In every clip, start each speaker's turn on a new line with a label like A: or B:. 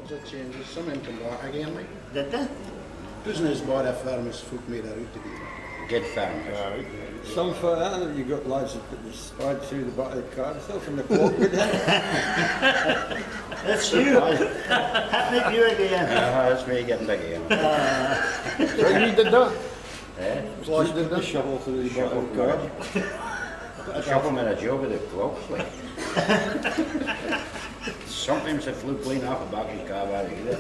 A: Sometimes it changes. Some of them come back again, like.
B: Did they?
A: Doesn't as bad a farmers folk made a route to be.
C: Good farmers.
D: Some for that, you got lads that put the spread through the back of the car, still from the clock with it.
B: That's you. Happening you again.
C: That's me getting big again.
D: So you did that?
C: Eh?
D: Lads did the shovel through the back of the car.
C: A shovel made a job with the clocks, like. Sometimes it flew clean off the back of the car by either.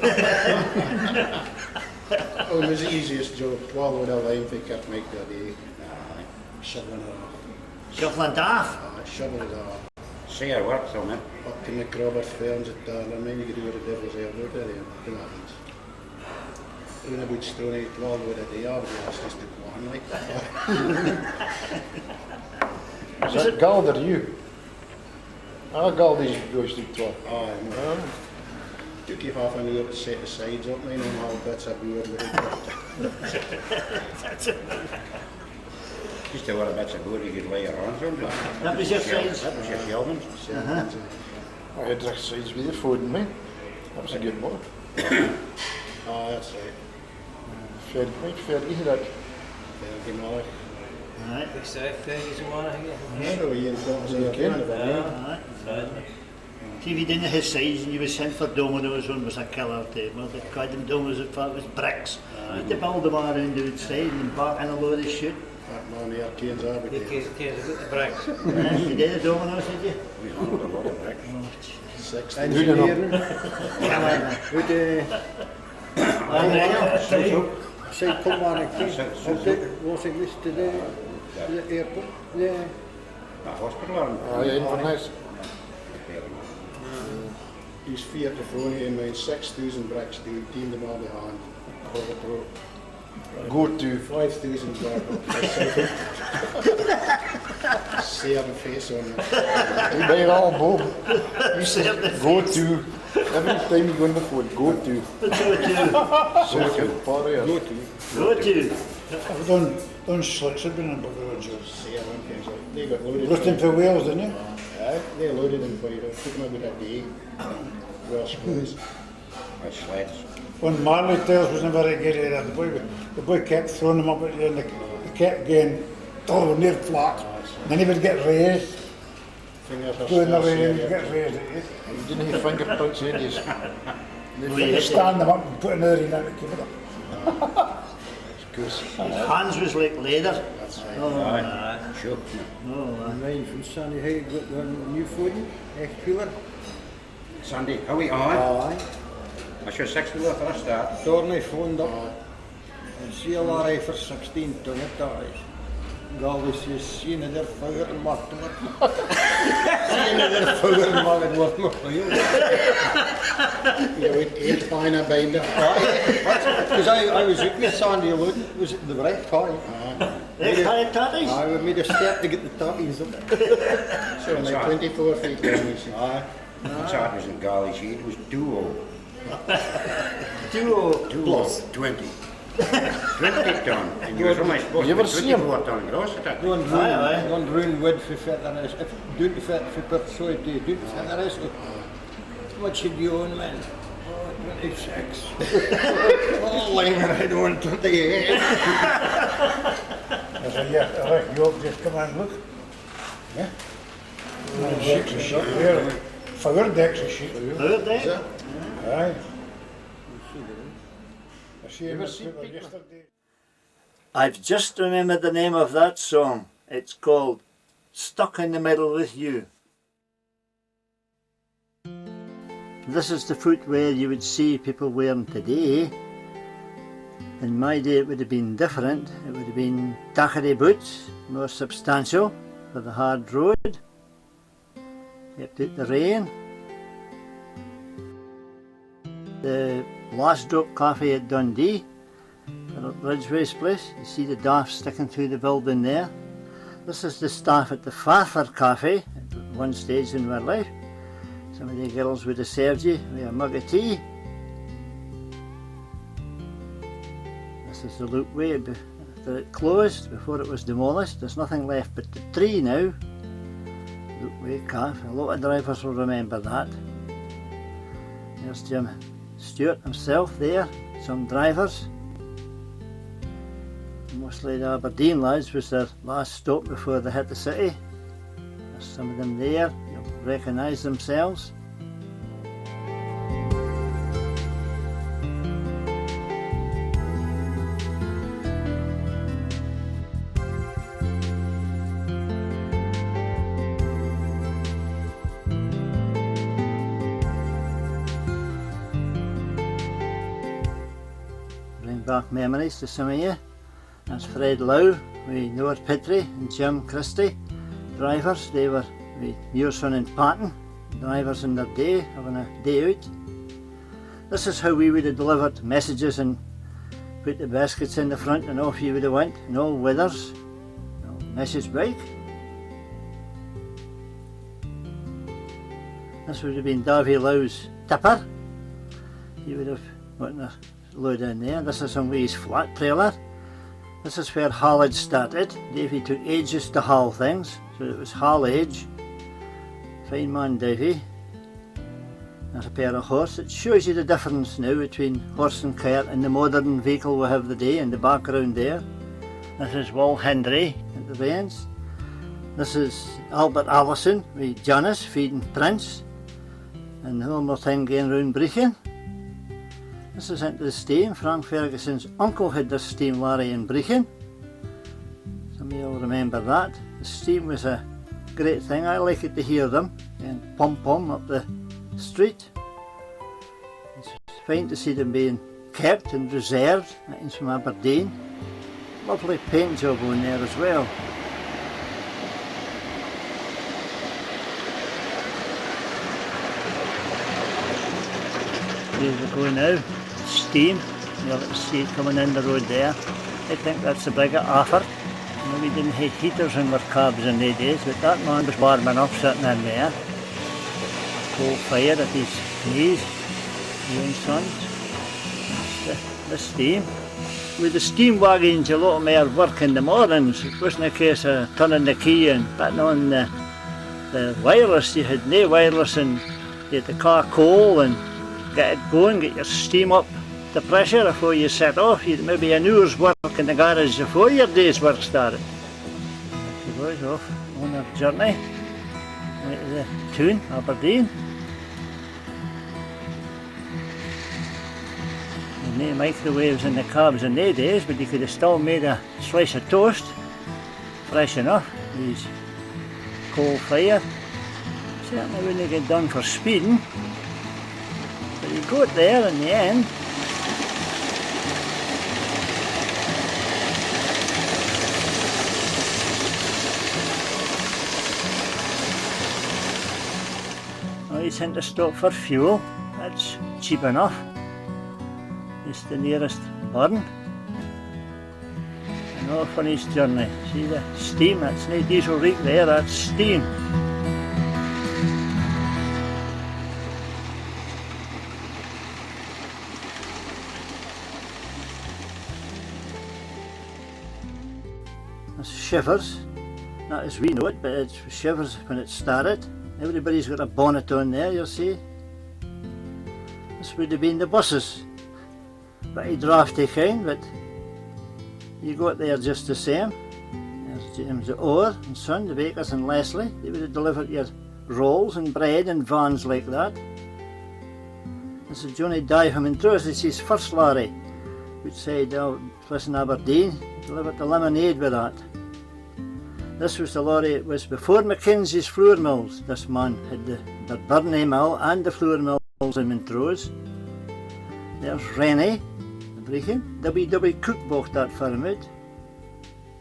A: Oh, it was the easiest job. 12 with a line for kept make that day. Shoveling it off.
B: Shuffling it off.
A: Shovel it off.
C: See her work, so man.
A: Up to McRobert Ferns at Darlin, then you could do with the devil's elbow there, and that happens. When I would stone 12 with a day, I would ask us to go on like that.
D: Is that Gald or you? Ah, Gald is goes to 12.
A: Oh, I know. Took you half an hour to set the sides up, and then all bits of board with it.
C: Just a lot of bits of wood you could lay your hands on.
B: That was your sides?
C: That was your shelvings.
D: I had direct sides with the food and me. That was a good one.
A: Oh, that's right.
D: Fair easy that.
A: Very good.
B: Right.
E: Ik zei, is een man again.
A: So you got to
B: Right. See, if you didn't have sides and you were sent for dominoes, one was a killer table. They called them dominoes, it was bricks. You had to build them around the outside and back in a load of shit.
A: that man here, Kane's Arbor.
E: Die keer de breks.
B: You did the dominoes, did you?
C: We handled a lot of bricks.
B: Oh, jeez.
A: 6
D: En hoe dan ook?
B: Hoe de...
D: Zij kom maar een keer.
C: Zo.
D: Was ik wist to the airport? Yeah.
C: Nou, hospital.
D: Ah, ja, Inverness.
A: He's 40 voor je en mijn 6,000 bricks, die 10 them all behind.
D: Go to.
A: 5,000 back up. Seven face on it.
D: Ik ben hier al boven.
B: You said the
D: Go to. Every time you go in the phone, go to.
B: Go to.
D: Go to. Party. Go to.
B: Go to.
F: Don't slicks have been in Buckaroo.
A: Seven face on. They got loaded.
F: Rusting for Wales, didn't you?
A: Yeah, they loaded them for you. Took them about a day. Welsh boys.
C: Met sleds.
F: When Marley Tales wasn't very good at that, the boy kept throwing them up at you and they kept getting near flat. Then he would get raised,
A: Fingers are
F: go in the
A: still
F: rain,
A: seared.
F: get raised at you.
D: You didn't have fingerprints in these.
F: You stand them up and put another in and keep it up.
B: Hands was like leather.
A: That's right.
B: Oh,
C: Aye. Sure.
B: oh,
D: Mine from Sandy Hay got the new food, egg peeler.
C: Sandy, how we on?
D: Aye.
C: That's your 6-wheeler for a start.
D: Thorny phoned up and see a Lorry for 16 ton of tires. Galdi says, sien er vuur en maakt het. Sien er vuur en maakt het wordt nog veel.
A: You would 8 finer binder.
D: Because I was out with Sandy alone, was it the right time?
B: they had tatties.
D: I made a step to get the tatties up.
A: So only 24 feet down. You see.
D: Aye.
C: That was in Golly Sheet. It was duo.
B: Duo.
C: Plus 20. 20 ton. And you was only supposed
D: You
C: to
D: ever
C: be
D: see 'em?
C: 24 ton gross at that.
D: Don't
B: Aye, aye.
D: ruin wood for feather is. If don't fit for persuade you, don't feather is. What should you own, man? Oh, 26. Oh, linger, I don't want 28.
F: I said, yeah, all right, you just come and look. Yeah. And decks of shit here. Fire decks of shit.
B: Heard that?
F: Aye. I see him
D: seen pictures?
F: yesterday.
B: I've just remembered the name of that song. It's called Stuck in the Middle with You. This is the footwear you would see people wearing today. In my day it would have been different. It would have been daiquiri boots, more substantial for the hard road. Kept out the rain. The last drop cafe at Dundee, at Ridgeway's place. You see the daft sticking through the building there. This is the staff at the Farfar Cafe at one stage in my life. Some of the girls would have served you with a mug of tea. This is the loopway after it closed, before it was demolished. There's nothing left but the tree now. Loopway Cafe. A lot of drivers will remember that. There's Jim Stewart himself there, some drivers. Mostly the Aberdeen lads was their last stop before they hit the city. There's some of them there, you'll recognise themselves. Bring back memories to some of you. That's Fred Lowe, with Noah Petrie and Jim Christie, drivers. They were with Muirson and Patton, drivers in their day, having a day out. This is how we would have delivered messages and put the baskets in the front and off you would have went, in all weathers. No message bike. This would have been Davy Lowe's tipper. He would have put a load in there. This is on his flat trailer. This is where haulage started. Davy took ages to haul things, so it was haulage. Fine man Davy. There's a pair of horse. It shows you the difference now between horse and cart and the modern vehicle we have today in the background there. This is Will Hendry at the reins. This is Albert Allison with Janice feeding Prince. And the whole more thing going round Brechin. This is into the steam. Frank Ferguson's uncle had this steam lorry in Brechin. Some of you will remember that. The steam was a great thing. I like it to hear them and pom-pom up the street. It's fine to see them being kept and reserved. That is from Aberdeen. Lovely paint job on there as well. Here we go now. Steam. You'll see it coming in the road there. I think that's a bigger offer. You know, we didn't have heaters in our cabs in the days, but that man was warm enough sitting in there. Coal fire at his knees. His own sons. That's the steam. With the steam wagons, a lot more work in the mornings. It wasn't a case of turning the key and putting on the wireless. You had no wireless and you had the car coal and get it going, get your steam up the pressure before you set off. You'd maybe an hour's work in the garage before your day's work started. She goes off on her journey right to the town, Aberdeen. And no microwaves in the cabs in the days, but you could have still made a slice of toast fresh enough. These coal fire certainly wouldn't get done for speeding. But you got there in the end. Well, he's had to stop for fuel. That's cheap enough. It's the nearest burn. And off on his journey. See the steam? That's no diesel Reek there, that's steam. That's Shivers, not as we know it, but it's Shivers when it started. Everybody's got a bonnet on there, you'll see. This would have been the buses. Pretty drafty kind, but you got there just the same. There's James Orr and Son, the bakers and Leslie. They would have delivered your rolls and bread in vans like that. This is Johnny Dye from Montrose. It's his first lorry, which said, listen Aberdeen, delivered the lemonade with that. This was the lorry, it was before Mackenzie's flour mills. This man had the Burney mill and the flour mills in Montrose. There's Rennie, the Brechin. W.W. Cook bought that farm out.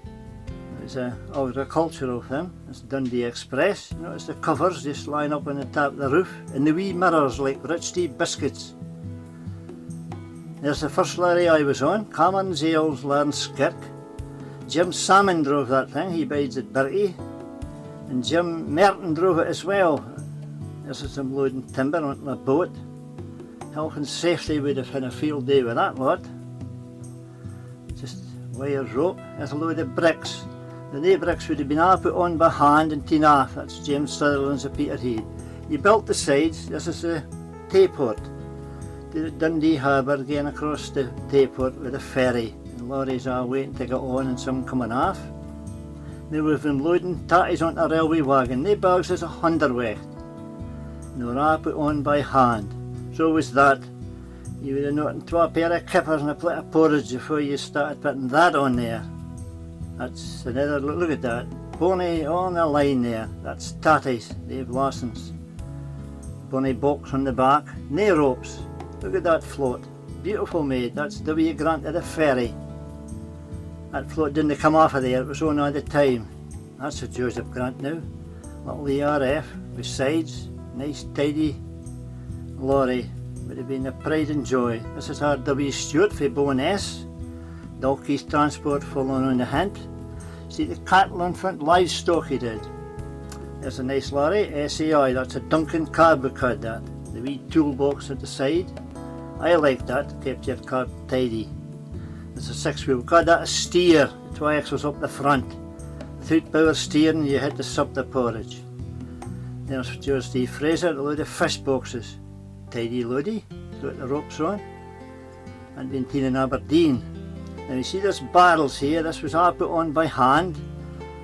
B: It was an agricultural thing. It's Dundee Express. Notice the covers just line up on the top of the roof, and the wee mirrors like rich tea biscuits. There's the first lorry I was on, Cameron Zales Larnskirk. Jim Salmon drove that thing, he bides at Bertie. And Jim Merton drove it as well. This is him loading timber onto a boat. Health and safety would have had a field day with that lot. Just wires rope, there's a load of bricks. The new bricks would have been all put on by hand and tin off. That's James Sutherland's of Peterhead. You built the sides, this is the Tayport. to the Dundee harbour, going across the Tayport with a ferry. And lorries are waiting to get on and some coming off. Now we've been loading tatties onto a railway wagon. They bags is 100 They were all put on by hand. So was that. You would have noted a pair of kippers and a plate of porridge before you started putting that on there. That's another look at that. Bonnie on the line there. That's tatties, Dave Lawson's. Bonnie box on the back. No ropes. Look at that float. Beautiful made. That's W. Grant at the ferry. That float didn't come off of there, it was on all the time. That's a Joseph Grant now. Little ERF with sides. Nice tidy lorry. Would have been a pride and joy. This is R.W. Stewart for Bowness. Dalkey's Transport following on the hint. See the cattle in front, livestock he did. There's a nice lorry, SAI, that's a Duncan cab we called that. The wee toolbox at the side. I like that, kept your cab tidy. It's a 6-wheel, we call that a steer. The 2 axles up the front. Without power steering you had to sup the porridge. There's George Steve Fraser, a load of fish boxes. Tidy loady, got the ropes on. And been clean in Aberdeen. Now you see there's barrels here, this was all put on by hand.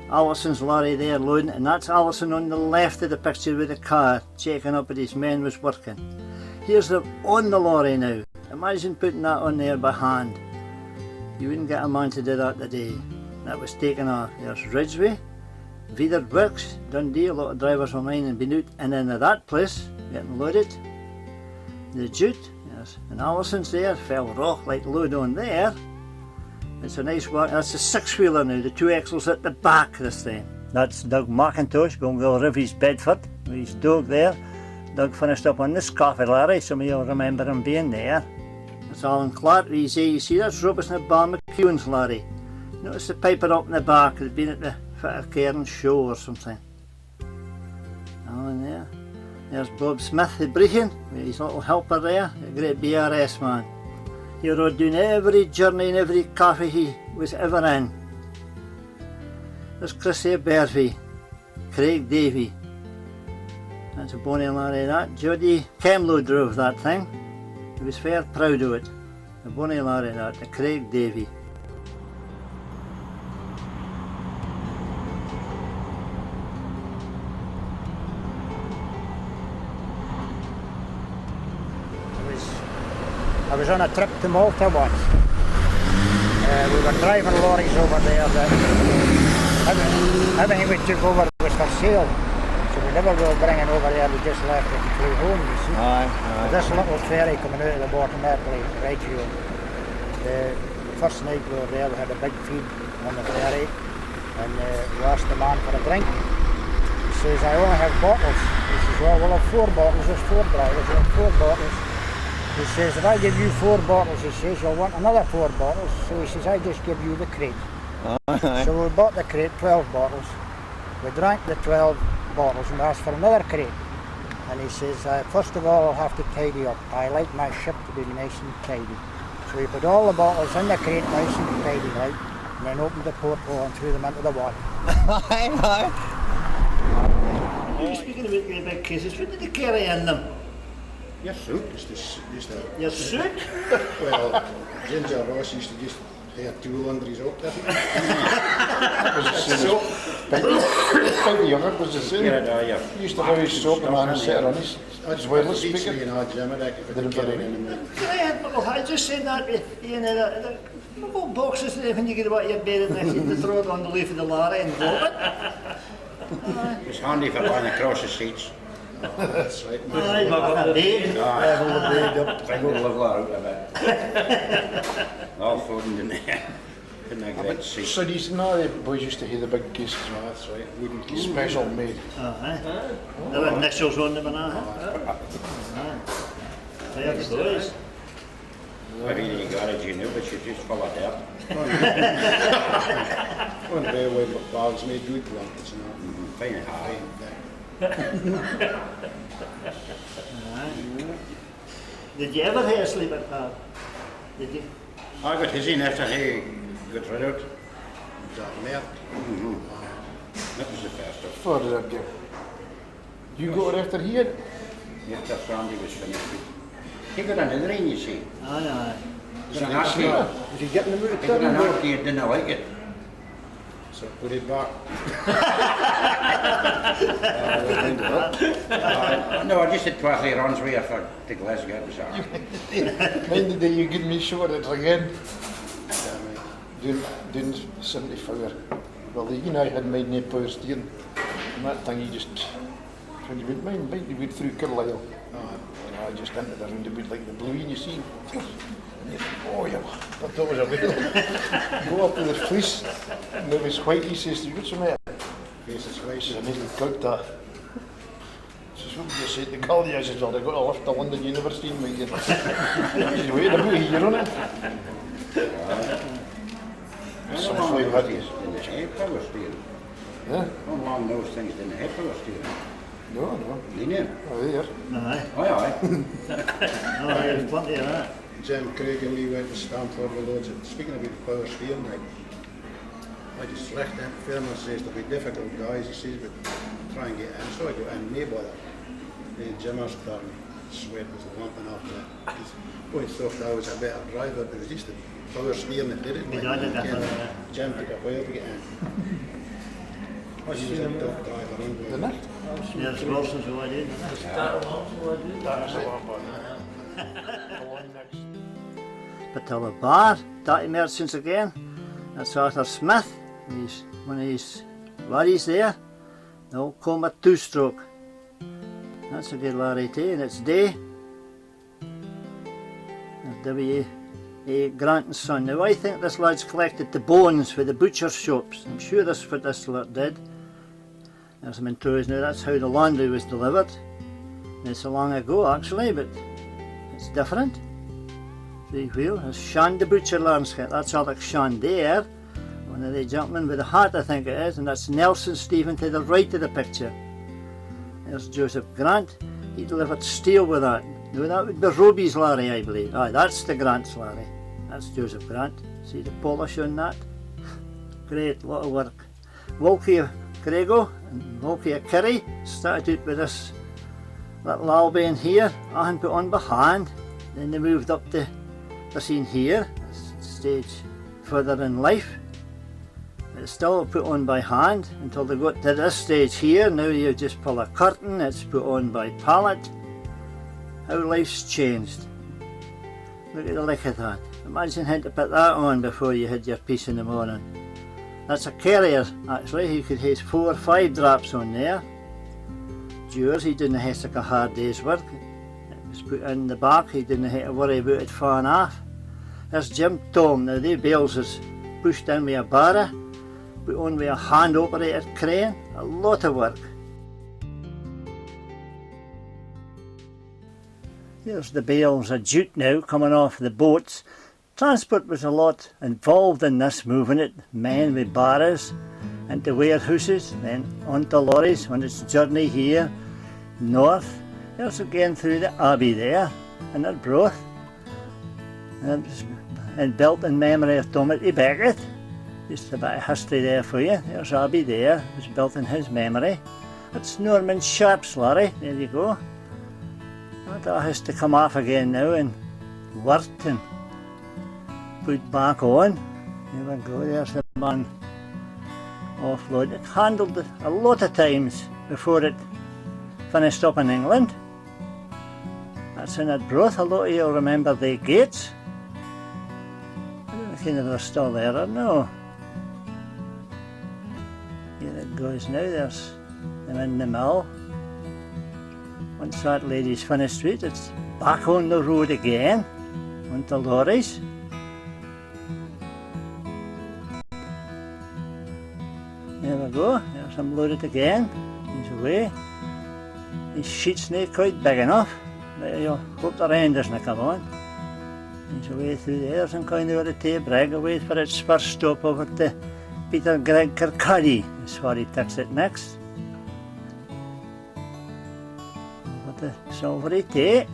B: Allison's lorry there loading, and that's Allison on the left of the picture with the car, checking up that his men was working. Here's them on the lorry now. Imagine putting that on there by hand. You wouldn't get a man to do that today. That was taken off. There's Ridgeway, Vida Works, Dundee, a lot of drivers of mine have been out and into that place, getting loaded. The Jute, yes, and Allison's there, fell rock like load on there. It's a nice one, that's a 6-wheeler now, the 2 axles at the back this time. That's Doug McIntosh going to go Rivy's Bedford, with his dog there. Doug finished up on this coffee lorry, some of you will remember him being there. That's Alan Clark, you see that's Robertson Bar McEwen's lorry. Notice the piper up in the back, they'd been at the Cairn show or something. Alan there. There's Bob Smith, the Brechin, with his little helper there, a great BRS man. He rode doing every journey and every coffee he was ever in. There's Chris Bervey, Craig Davey. That's a bonny lorry that. Jody Kemlow drove that thing. He was fair proud of it. A bonny lorry that, the Craig Davey.
F: I was on a trip to Malta once. We were driving lorries over there that everything we took over was for sale. So we never were bringing over there, we just left it and flew home, you see. This little ferry coming out of the bottom there, Reggio. The first night we were there, we had a big feed on the ferry and we asked the man for a drink. He says, I only have bottles. He says, well, we'll have 4 bottles, there's 4 drivers, we'll have 4 bottles. He says, if I give you 4 bottles, he says, you'll want another 4 bottles. So he says, I just give you the crate. So we bought the crate, 12 bottles. We drank the 12 bottles and asked for another crate. And he says, first of all, I'll have to tidy up. I like my ship to be nice and tidy. So he put all the bottles in the crate nice and tidy, right? And then opened the porthole and threw them into the water.
B: Speaking about your big cases, what did they carry in them?
A: Your suit?
B: Your suit?
A: Well, Ginger Ross used to just have tool under his up there.
D: Quite younger was the same. He used to have his soap and man sit on his wireless speaker.
B: I just said that, the little boxes when you get about your bed and you throw it on the leaf of the lorry and drop it.
C: It's handy for lying across the seats.
A: That's right.
C: All folding in there. Couldn't have great seats.
D: So these the boys used to hear the big cases.
A: That's right. Wooden case.
D: Special made.
B: There were initials on them and that. There the boys.
C: I mean, you got it, you knew, but you just follow it out.
A: One day we bags made good blankets and all.
C: Fine and high.
B: Did you ever have a sleeper car? Did you?
C: I got his in after he got rid of it.
A: That mare.
C: That was the first of
D: For that girl. You got it after he had?
C: After Sandy was finished with. He got another in, you see.
B: Aye,
C: Got an nasty.
D: Is he getting them out of
C: He got
D: town?
C: an nasty, he didn't like it.
A: So put it back.
C: No, I just had 12 runs with you for the Glasgow, so.
D: Mind the day you give me short it again.
A: Yeah,
D: Doing 74. Well, you know, I had made no power steering. And that thing, you just, when you went mine, you went through Carlisle. You know, I just entered the roundabout like the blue, and you see, and you think, oh yeah, I thought it was a whale. Go up to the police, and there was white, he says, what's the matter?
A: face is
D: He
A: white.
D: says, I need to cook that. He says, what did you say to the girl? I says, well, I got to lift to London University in my year. He says, wait about a year on it.
C: Some
D: Some
C: long
D: five
C: nose
D: years.
C: didn't have power steering.
D: Yeah?
C: Some long nose things didn't have power steering.
D: No.
C: You know?
D: Oh, there.
B: aye.
C: Aye, aye.
B: No, there's plenty of that.
A: Jim Craig and me went to Stamford with loads of, speaking about the power steering, like, I just left that film and says they'll be difficult guys, he says, but try and get in. So I got in, no bother. Then Jim was starting, sweat was lumping after that. He always thought I was a better driver, but it was just the power steering that did it.
B: We done it, yeah.
A: Jim took a while to get in. He was a top driver,
D: Didn't
A: anyway.
D: it?
B: There's Wilson's who I did.
D: That's a lot, but along next.
B: Patella Bar, Dirty Merchants again. That's Arthur Smith. He's one of his lorries there. The old Comer 2-stroke. That's a good lorry too, and it's day. W.A. Grant and Son. Now I think this lad's collected the bones for the butcher's shops. I'm sure that's what this lad did. There's some intruders now, that's how the laundry was delivered. Not so long ago actually, but it's different. See wheel, there's Shan the butcher landscape, that's Alex Shan there. One of the gentlemen with the hat I think it is, and that's Nelson Stephen to the right of the picture. There's Joseph Grant, he delivered steel with that. No, that would be Roby's lorry I believe. Aye, that's the Grant's lorry. That's Joseph Grant. See the polish on that? Great, lot of work. Wilkie Craigo and Wilkie Kerry started out with this little Albion here, and put on behind. Then they moved up to the scene here, stage further in life. It's still put on by hand until they got to this stage here. Now you just pull a curtain, it's put on by pallet. How life's changed. Look at the lick of that. Imagine having to put that on before you had your piece in the morning. That's a carrier actually, he could have 4 or 5 drops on there. Yours, he didn't have like a hard day's work. It was put in the back, he didn't have to worry about it falling off. There's Jim Tom, now the bales is pushed in with a barra, put on with a hand operated crane, a lot of work. Here's the bales of jute now coming off the boats. Transport was a lot involved in this, moving it, men with barras into warehouses, then onto lorries on its journey here north. There's again through the Abbey there, and at Broth, and built in memory of Timothy Beckett. Just a bit of history there for you. There's Abbey there, it was built in his memory. That's Norman Sharp's lorry, there you go. That has to come off again now and worked and put back on. There we go, there's the man offload. It handled it a lot of times before it finished up in England. That's in at Broth. A lot of you'll remember the gates. I don't think they're still there or no. Here it goes now, there's them in the mill. Once that lady's finished with it, it's back on the road again, onto lorries. There we go, there's him loaded again, he's away. These sheets not quite big enough, but you'll hope the rain doesn't come on. He's away through there, there's him going over to Taybrig, away for its first stop over to Peter Greg Kirkcaldy, is where he takes it next. Over to Silvery Tay.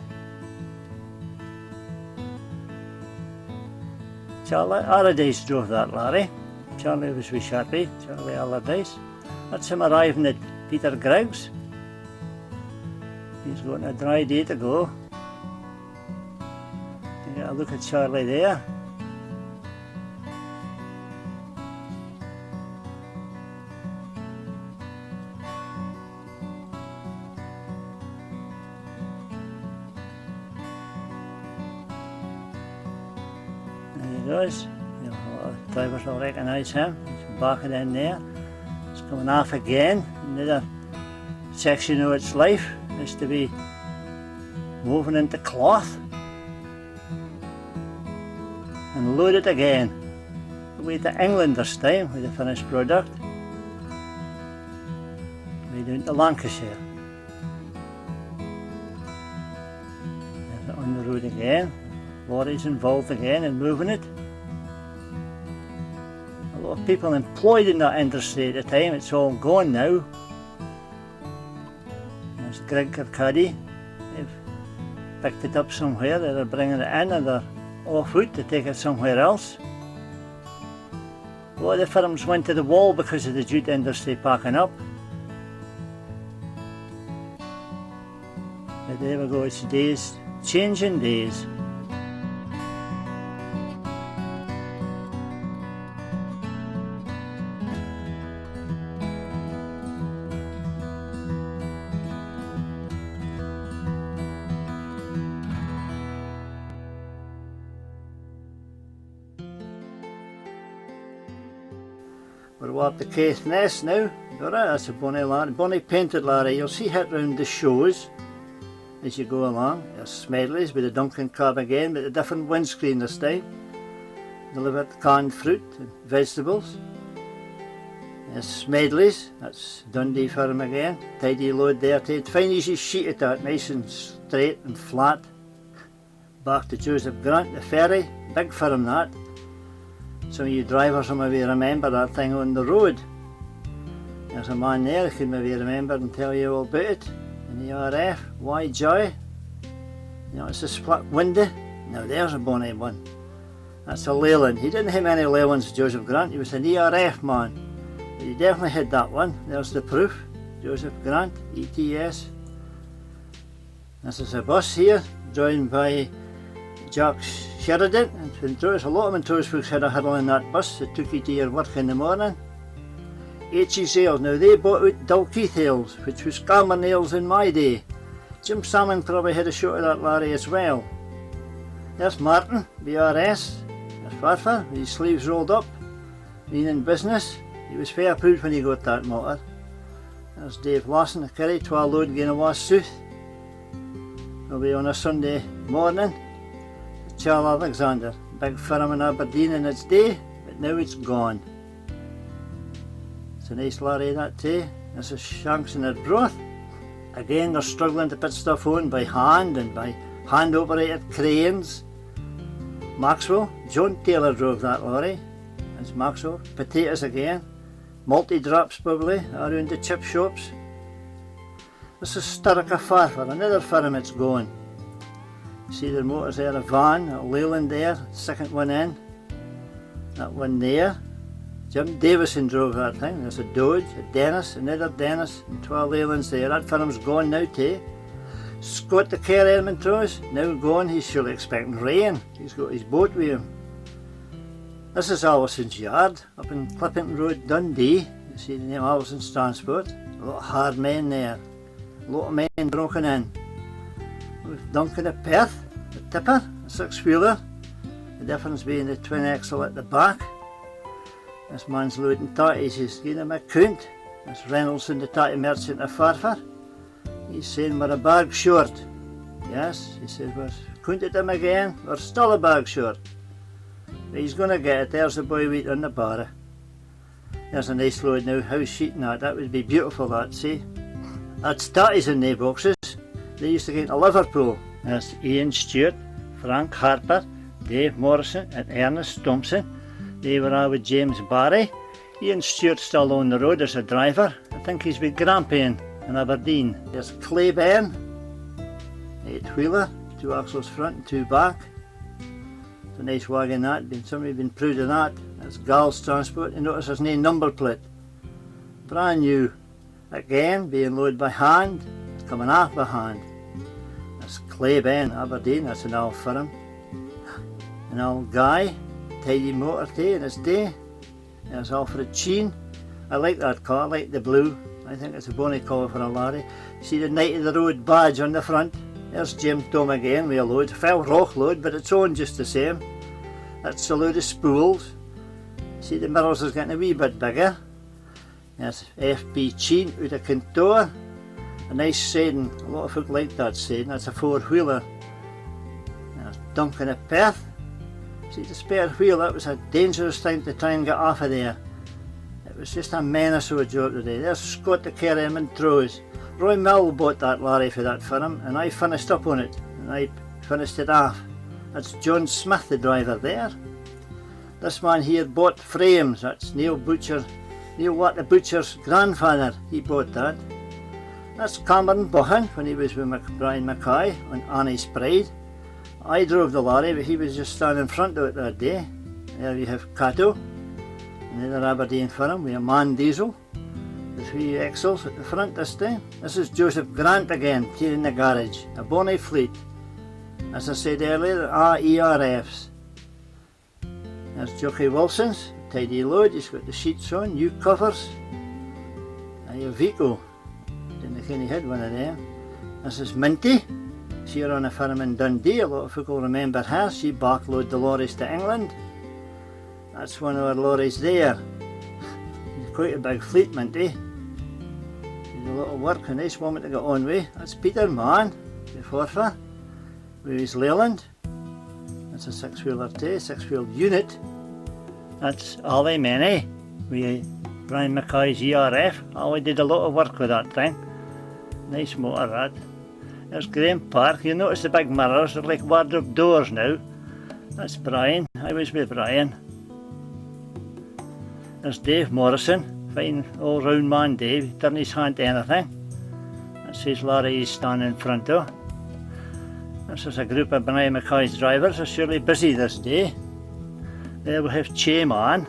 B: Charlie Allardyce drove that lorry. Charlie was with Sharpie, Charlie Allardyce. That's him arriving at Peter Gregg's. He's got a dry day to go. look at Charlie there. There he goes. You know, a lot of drivers will recognise him. He's backing in there. It's coming off again. Another section of its life is to be woven into cloth and loaded again. Away to England this time with the finished product. Way down to Lancashire. There's it on the road again. Lorries involved again in moving it. A lot of people employed in that industry at the time. It's all gone now. There's Greg Kirkcaldy. They've picked it up somewhere. They're bringing it in and they're off route to take it somewhere else. A lot of the firms went to the wall because of the jute industry packing up. But there we go, it's days, changing days. We're up the Caith Nest now. Got it? That's a bonny Larry, bonny painted Larry. You'll see it round the shows as you go along. There's Smedley's with the Duncan cab again, but a different windscreen this time. Delivered canned fruit and vegetables. There's Smedley's, that's Dundee firm again. Tidy load there too. Fine easy sheet of that, nice and straight and flat. Back to Joseph Grant, the ferry, big firm that. Some of you drivers will maybe remember that thing on the road. There's a man there who can maybe remember and tell you all about it. In the RF, why joy? You know, it's a split window. Now there's a bonny one. That's a Leyland. He didn't have many Leylands, Joseph Grant. He was an ERF man. But he definitely had that one. There's the proof. Joseph Grant, ETS. This is a bus here, drawn by Jack Sheridan. And a lot of Montrose folks had a huddle in that bus that took you to your work in the morning. H.E.'s Ales, now they bought out Dalkeith Ales, which was Cameron Ales in my day. Jim Salmon probably had a shot of that Larry as well. There's Martin, BRS. There's Farfar, with his sleeves rolled up, being in business. He was fair proud when he got that motor. There's Dave Lawson, a Kerry, 12 load going to West South. He'll be on a Sunday morning. Charles Alexander, big firm in Aberdeen in its day, but now it's gone. It's a nice Larry that too. This is Shanks in their broth. Again, they're struggling to put stuff on by hand and by hand operated cranes. Maxwell, John Taylor drove that lorry. That's Maxwell. Potatoes again. Multi-drops probably around the chip shops. This is Sturrock Farfar, another firm it's going. See the motors there, a van, a Leyland there, second one in. That one there. Jim Davison drove that thing. There's a Dodge, a Dennis, another Dennis, and 12 Leylands there. That firm's gone now too. Scott the Kerr in Montrose, now gone. He's surely expecting rain. He's got his boat with him. This is Allison's yard up in Clippington Road, Dundee. You see the name Allison's Transport. A lot of hard men there. A lot of men broken in. With Duncan at Perth, the tipper, a 6-wheeler. The difference being the twin axle at the back. This man's loading tatties, he's giving him a count. That's Reynolds and the tatty merchant of Farfar. He's saying we're a bag short. Yes, he says we're counted him again, we're still a bag short. But he's going to get it. There's the boy wheat on the bar. There's a nice load now, house sheet and that would be beautiful that, see. That's tatties in the boxes. They used to get to Liverpool. There's Ian Stewart, Frank Harper, Dave Morrison and Ernest Thompson. They were out with James Barry. Ian Stewart's still on the road as a driver. I think he's with Grampian in Aberdeen. There's Clay Byrne, 8-wheeler, 2 axles front and 2 back. It's a nice wagon that, somebody been proud of that. That's Gal's Transport. You notice there's no number plate. Brand new. Again, being loaded by hand, it's coming off by hand. That's Clay Byrne, Aberdeen, that's an old firm. An old guy, tidy motor tea in his day. There's Alfred Sheen. I like that car, I like the blue. I think it's a bonny colour for a lorry. See the Night of the Road badge on the front. There's Jim Tom again with a load. Fell rock load, but it's on just the same. That's a load of spools. See the mirrors is getting a wee bit bigger. There's FB Sheen out of Kintor. A nice sedan, a lot of folk like that sedan. That's a four-wheeler. There's Duncan of Perth. See the spare wheel, that was a dangerous thing to try and get off of there. It was just a menace of a job today. There's Scott to carry him in throws. Roy Mill bought that lorry for that for him, and I finished up on it, and I finished it off. That's John Smith, the driver there. This man here bought frames. That's Neil Watt the Butcher's grandfather. He bought that. That's Cameron Buchan when he was with Brian Mackay on Annie's Pride. I drove the lorry, but he was just standing in front of it that day. There you have Cato, another Aberdeen firm with a MAN diesel. The three Excels at the front this time. This is Joseph Grant again, here in the garage. A bonny fleet. As I said earlier, RERFs. There's Jockey Wilson's, tidy load, he's got the sheets on, new covers. And your Vico, didn't think he had one of them. This is Minty, she's on a firm in Dundee, a lot of people remember her, she backloaded the lorries to England. That's one of our lorries there. He's quite a big fleet, Minty. He's a lot of work, a nice woman to get on with. That's Peter Mann, the forfer, with his Leyland. That's a six-wheeler too, six-wheel unit. That's Ollie Menny with Brian Mackay's ERF. Ollie did a lot of work with that thing. Nice motor that. There's Graham Park. You notice the big mirrors, they're like wardrobe doors now. That's Brian. I was with Brian. There's Dave Morrison. Fine all-round man Dave. He turned his hand to anything. That's his lorry he's standing in front of. This is a group of Brian Mackay's drivers. They're surely busy this day. There we have Che Man,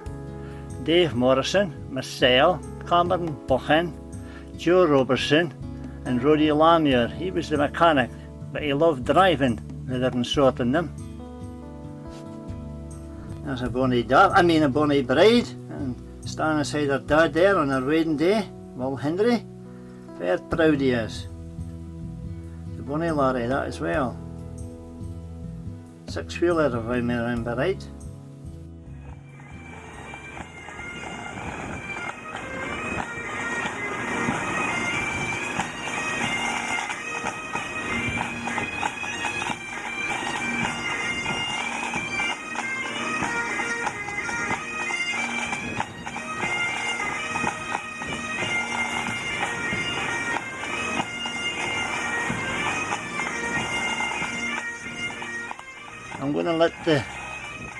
B: Dave Morrison, myself, Cameron Buchan, Joe Robertson and Roddy Lamier. He was the mechanic, but he loved driving rather than sorting them. There's a bonny bride, and standing beside her dad there on her wedding day, Will Henry. Fair proud he is. The bonny lorry that as well. Six-wheeler if I remember right. I'm going to let the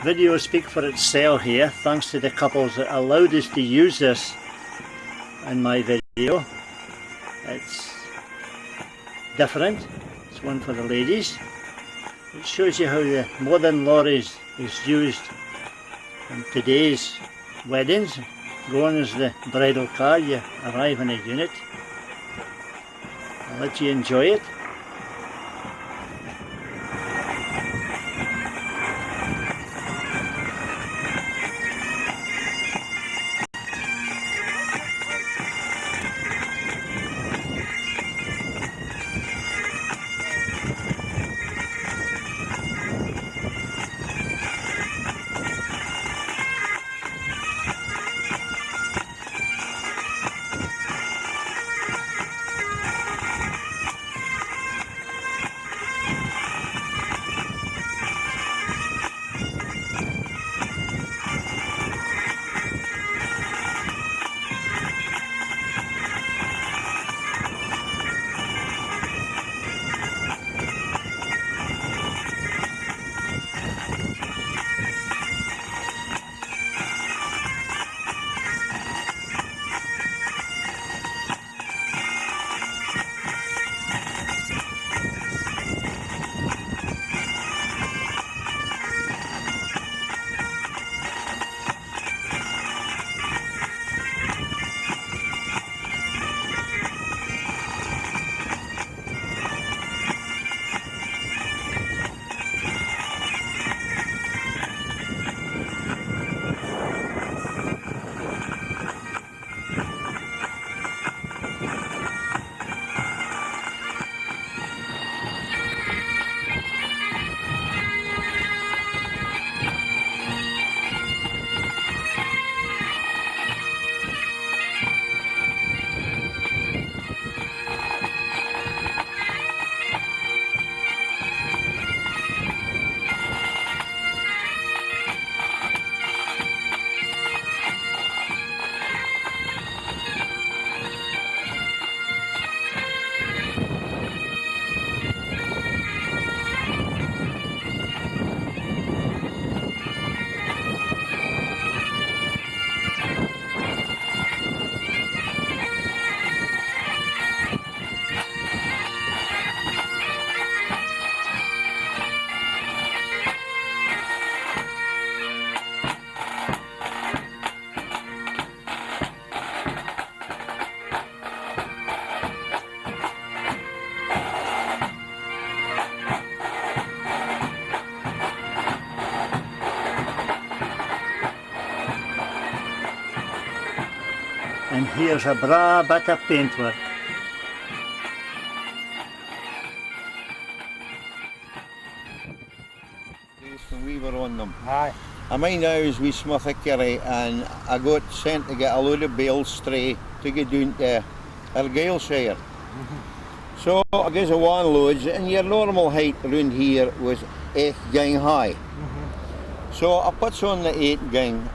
B: video speak for itself here, thanks to the couples that allowed us to use this in my video. It's different, it's one for the ladies. It shows you how the modern lorries is used in today's weddings. Going as the bridal car, you arrive in a unit. I'll let you enjoy it. And here's a bra bit of paintwork.
G: When we were on them.
F: Aye.
G: I mind I was with Smithy Kerry and I got sent to get a load of bales stray to go down to Argyllshire. So I guess a one loads and your normal height around here was 8 gang high. So I puts on the 8 gang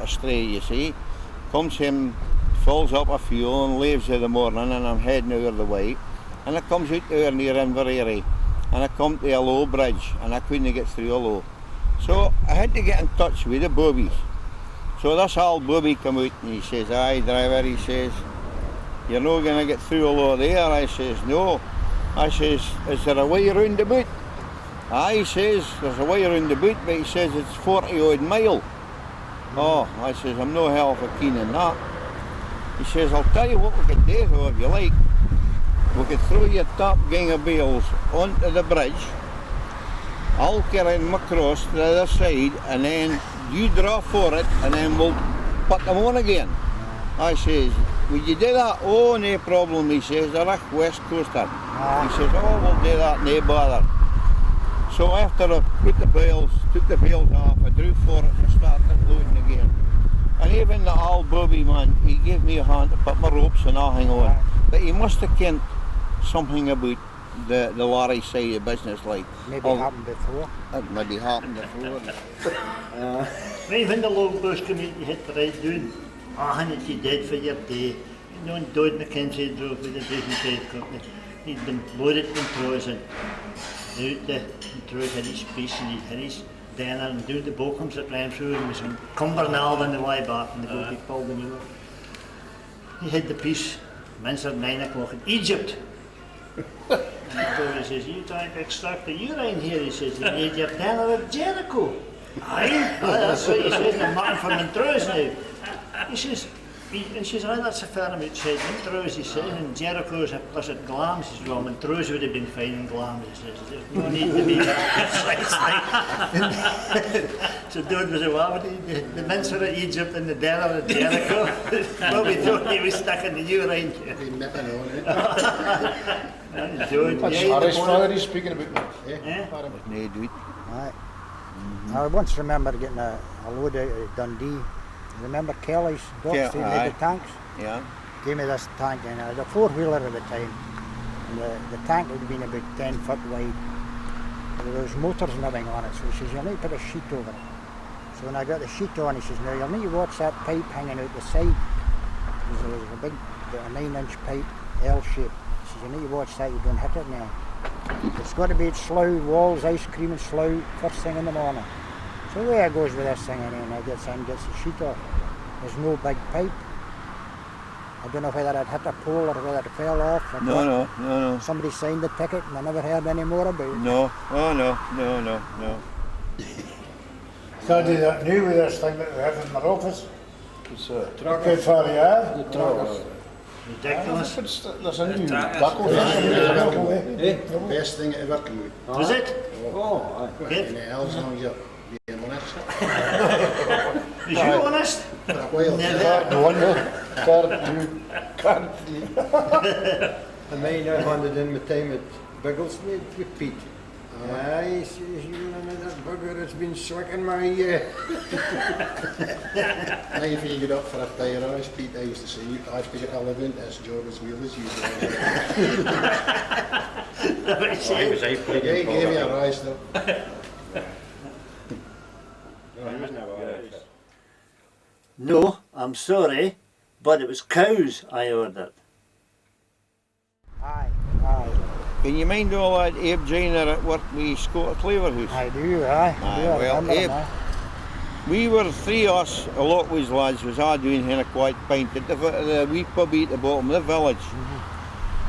G: stray, you see, comes him, fills up a fuel and leaves in the morning and I'm heading over the way and I comes out there near Inverary and I come to a low bridge and I couldn't get through a low. So I had to get in touch with the bobbies. So this old bobby come out and he says, "Aye driver," he says, "you're not going to get through a low there." I says, "No." I says, "Is there a way around the boot?" "Aye," he says, "there's a way around the boot, but he says it's 40 odd mile. Oh, I says, "I'm no hell for keen on that." He says, "I'll tell you what we could do though, if you like. We could throw your top gang of bales onto the bridge. I'll carry them across to the other side and then you draw for it and then we'll put them on again." I says, "Would you do that?" "Oh, no problem," he says, "they're a West Coaster." He says, "Oh, we'll do that, no bother." So after I took the bales off, I drew for it and started loading again. And even the old bobby man, he gave me a hand to put my ropes and everything on. But he must have kent something about the lorry side of business, like.
F: Maybe happened before.
G: It maybe happened before.
B: Right, when the log bus came out, you hit the right down. And that you did for your day. You know, Dodd McKenzie drove with the Britain Trade Company. He'd been loaded in Troyes and out the Troyes had his piece and he'd had his dinner and down the Bokums that ran through and was in Cumbernauld on the way back and the boat he pulled when you were. He had the piece, Minster 9 o'clock in Egypt. And he says, "You trying to extract the urine here?" He says, "You need your dinner at Jericho." "Aye, that's right," he says, "I'm marking for Montrose now." He says, and she says, "Aye, that's a fair amount said Montrose," he says, "and Jericho's a plus at Glams." He says, "Well, Montrose would have been fine in Glams," he says, "there's no need to be precise like." So Dodd was away, the Minster at Egypt and the dinner at Jericho. Well, we thought he was stuck in the urine.
A: Been nipping on it.
B: Dodd,
A: That's
B: yeah,
A: Harry's
B: the boy-
A: father he's speaking about.
B: Eh?
G: No doubt.
F: Aye. I once remember getting a load out of Dundee. Remember Kelly's docks
G: Yeah,
F: who made
G: aye.
F: the tanks?
G: Yeah.
F: Gave me this tank and I had a 4-wheeler at the time. And the tank would have been about 10 foot wide. There was motors and everything on it, so he says, "You'll need to put a sheet over it." So when I got the sheet on, he says, "Now you'll need to watch that pipe hanging out the side." There was a big 9-inch pipe, L shape. He says, "You need to watch that, you don't hit it now. It's got to be at Slough, Walls, ice cream and Slough, first thing in the morning." So away I goes with this thing and I gets in, gets the sheet off. There's no big pipe. I don't know whether it hit a pole or whether it fell off. Or
G: No,
F: what.
G: no.
F: Somebody signed the ticket and I never heard any more about it.
G: No. Oh, no.
H: Can't do that new with this thing that we have in our office.
A: It's
H: Okay, for the yard.
B: Ridiculous.
A: There's a new buckle. The best thing that ever came out.
B: Was it?
A: Well,
B: Good.
A: in the hell's long you're being honest.
B: Was you honest?
A: For a while.
B: Never.
H: No wonder. Can't.
D: And mine I handed in my time at Bigglesmead with Pete. Aye, he says, "You know that bugger has been swicking my
A: Now if you get up for a tire rise, Pete, I used to say, "I have to get a living this job as well as you do."
C: I was out playing
A: Yeah, he gave you a
C: ball.
A: rise though.
C: No, he was never honest.
B: No, I'm sorry, but it was cows I ordered.
F: Aye, aye.
G: Can you mind all that Abe Joyner at work with Scott Claverhouse?
F: I do, aye.
G: Aye,
F: I
G: well,
F: remember him,
G: Abe.
F: aye.
G: We were 3 of us, a lot of these lads, was all doing here a quiet pint at the wee pubby at the bottom of the village.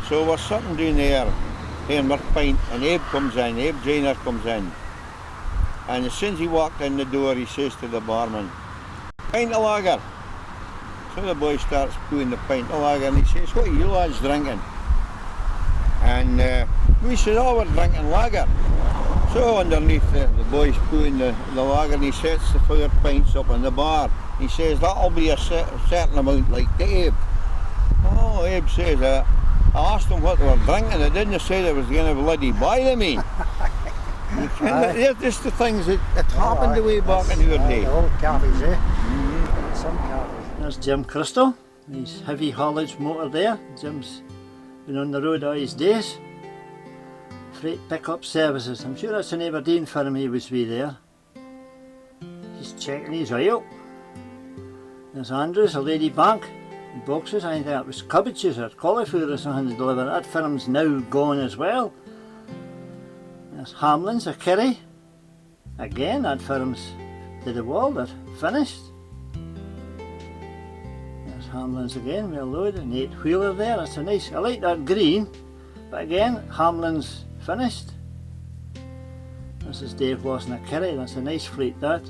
G: So we're sitting down there, having our pint, and Abe comes in, Abe Joyner comes in. And as soon as he walked in the door, he says to the barman, "Pint of lager." So the boy starts pouring the pint of lager, and he says, "What are you lads drinking?" And we said, "Oh, we're drinking lager." So underneath the boy's pouring the lager, and he sets the 4 pints up in the bar. He says, "That'll be a certain amount like to Abe." no, Abe says, I asked them what they were drinking. They didn't say they was going to bloody buy them in. They're just the things that happened the way back in your day.
F: The old cabbies, eh? Some cabbies.
B: There's Jim Crystal, his heavy haulage motor there. Jim's been on the road all his days. Freight pickup services. I'm sure that's in Aberdeen for him, he was with there. He's checking his oil. There's Andrews, a lady bank. Boxes, I think that was cabbages or cauliflower or something to deliver. That firm's now gone as well. There's Hamlin's, a Kerry. Again, that firm's to the wall, they're finished. There's Hamlin's again, with a load, an 8-wheeler there, that's a nice, I like that green, but again, Hamlin's finished. This is Dave Lawson, a Kerry, that's a nice fleet that.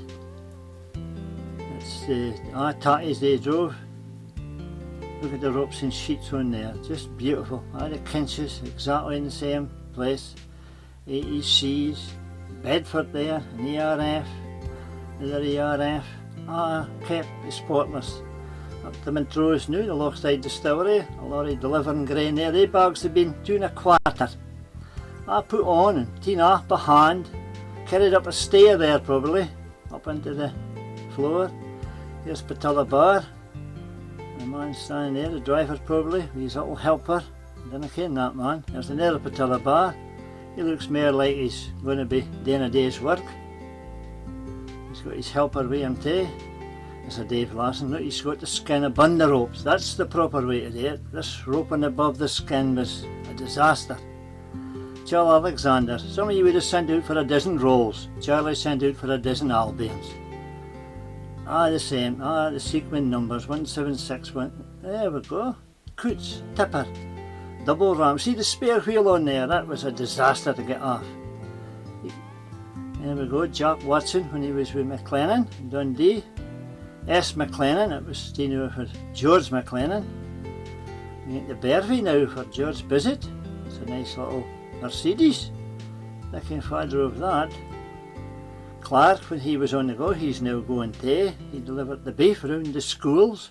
B: It's the tatties they drove. Look at the ropes and sheets on there, just beautiful. The kinches, exactly in the same place. AECs, Bedford there, an ERF, another ERF. Kept the Sportless. Up to Montrose now, the Lochside Distillery, a lorry delivering grain there. They bags have been 2 1/4. I put on and teen off by hand, carried up a stair there probably, up into the floor. Here's Patella Bar. The man standing there, the driver probably, with his little helper. I didn't ken that man. There's another Patella Bar. He looks more like he's going to be doing a day's work. He's got his helper with him too. There's a Dave Larson. Look, he's got the skin above the ropes. That's the proper way to do it. This roping above the skin was a disaster. Charlie Alexander. Some of you would have sent out for a dozen rolls. Charlie sent out for a dozen Albions. The same. The sequin numbers 1761. There we go. Coots, tipper, double ram. See the spare wheel on there? That was a disaster to get off. There we go. Jack Watson when he was with McLennan in Dundee. S. McLennan. It was for George McLennan. We get the Bervie now for George Bissett. It's a nice little Mercedes. Looking for drove that. Clark, when he was on the go, he's now going to. He delivered the beef around the schools.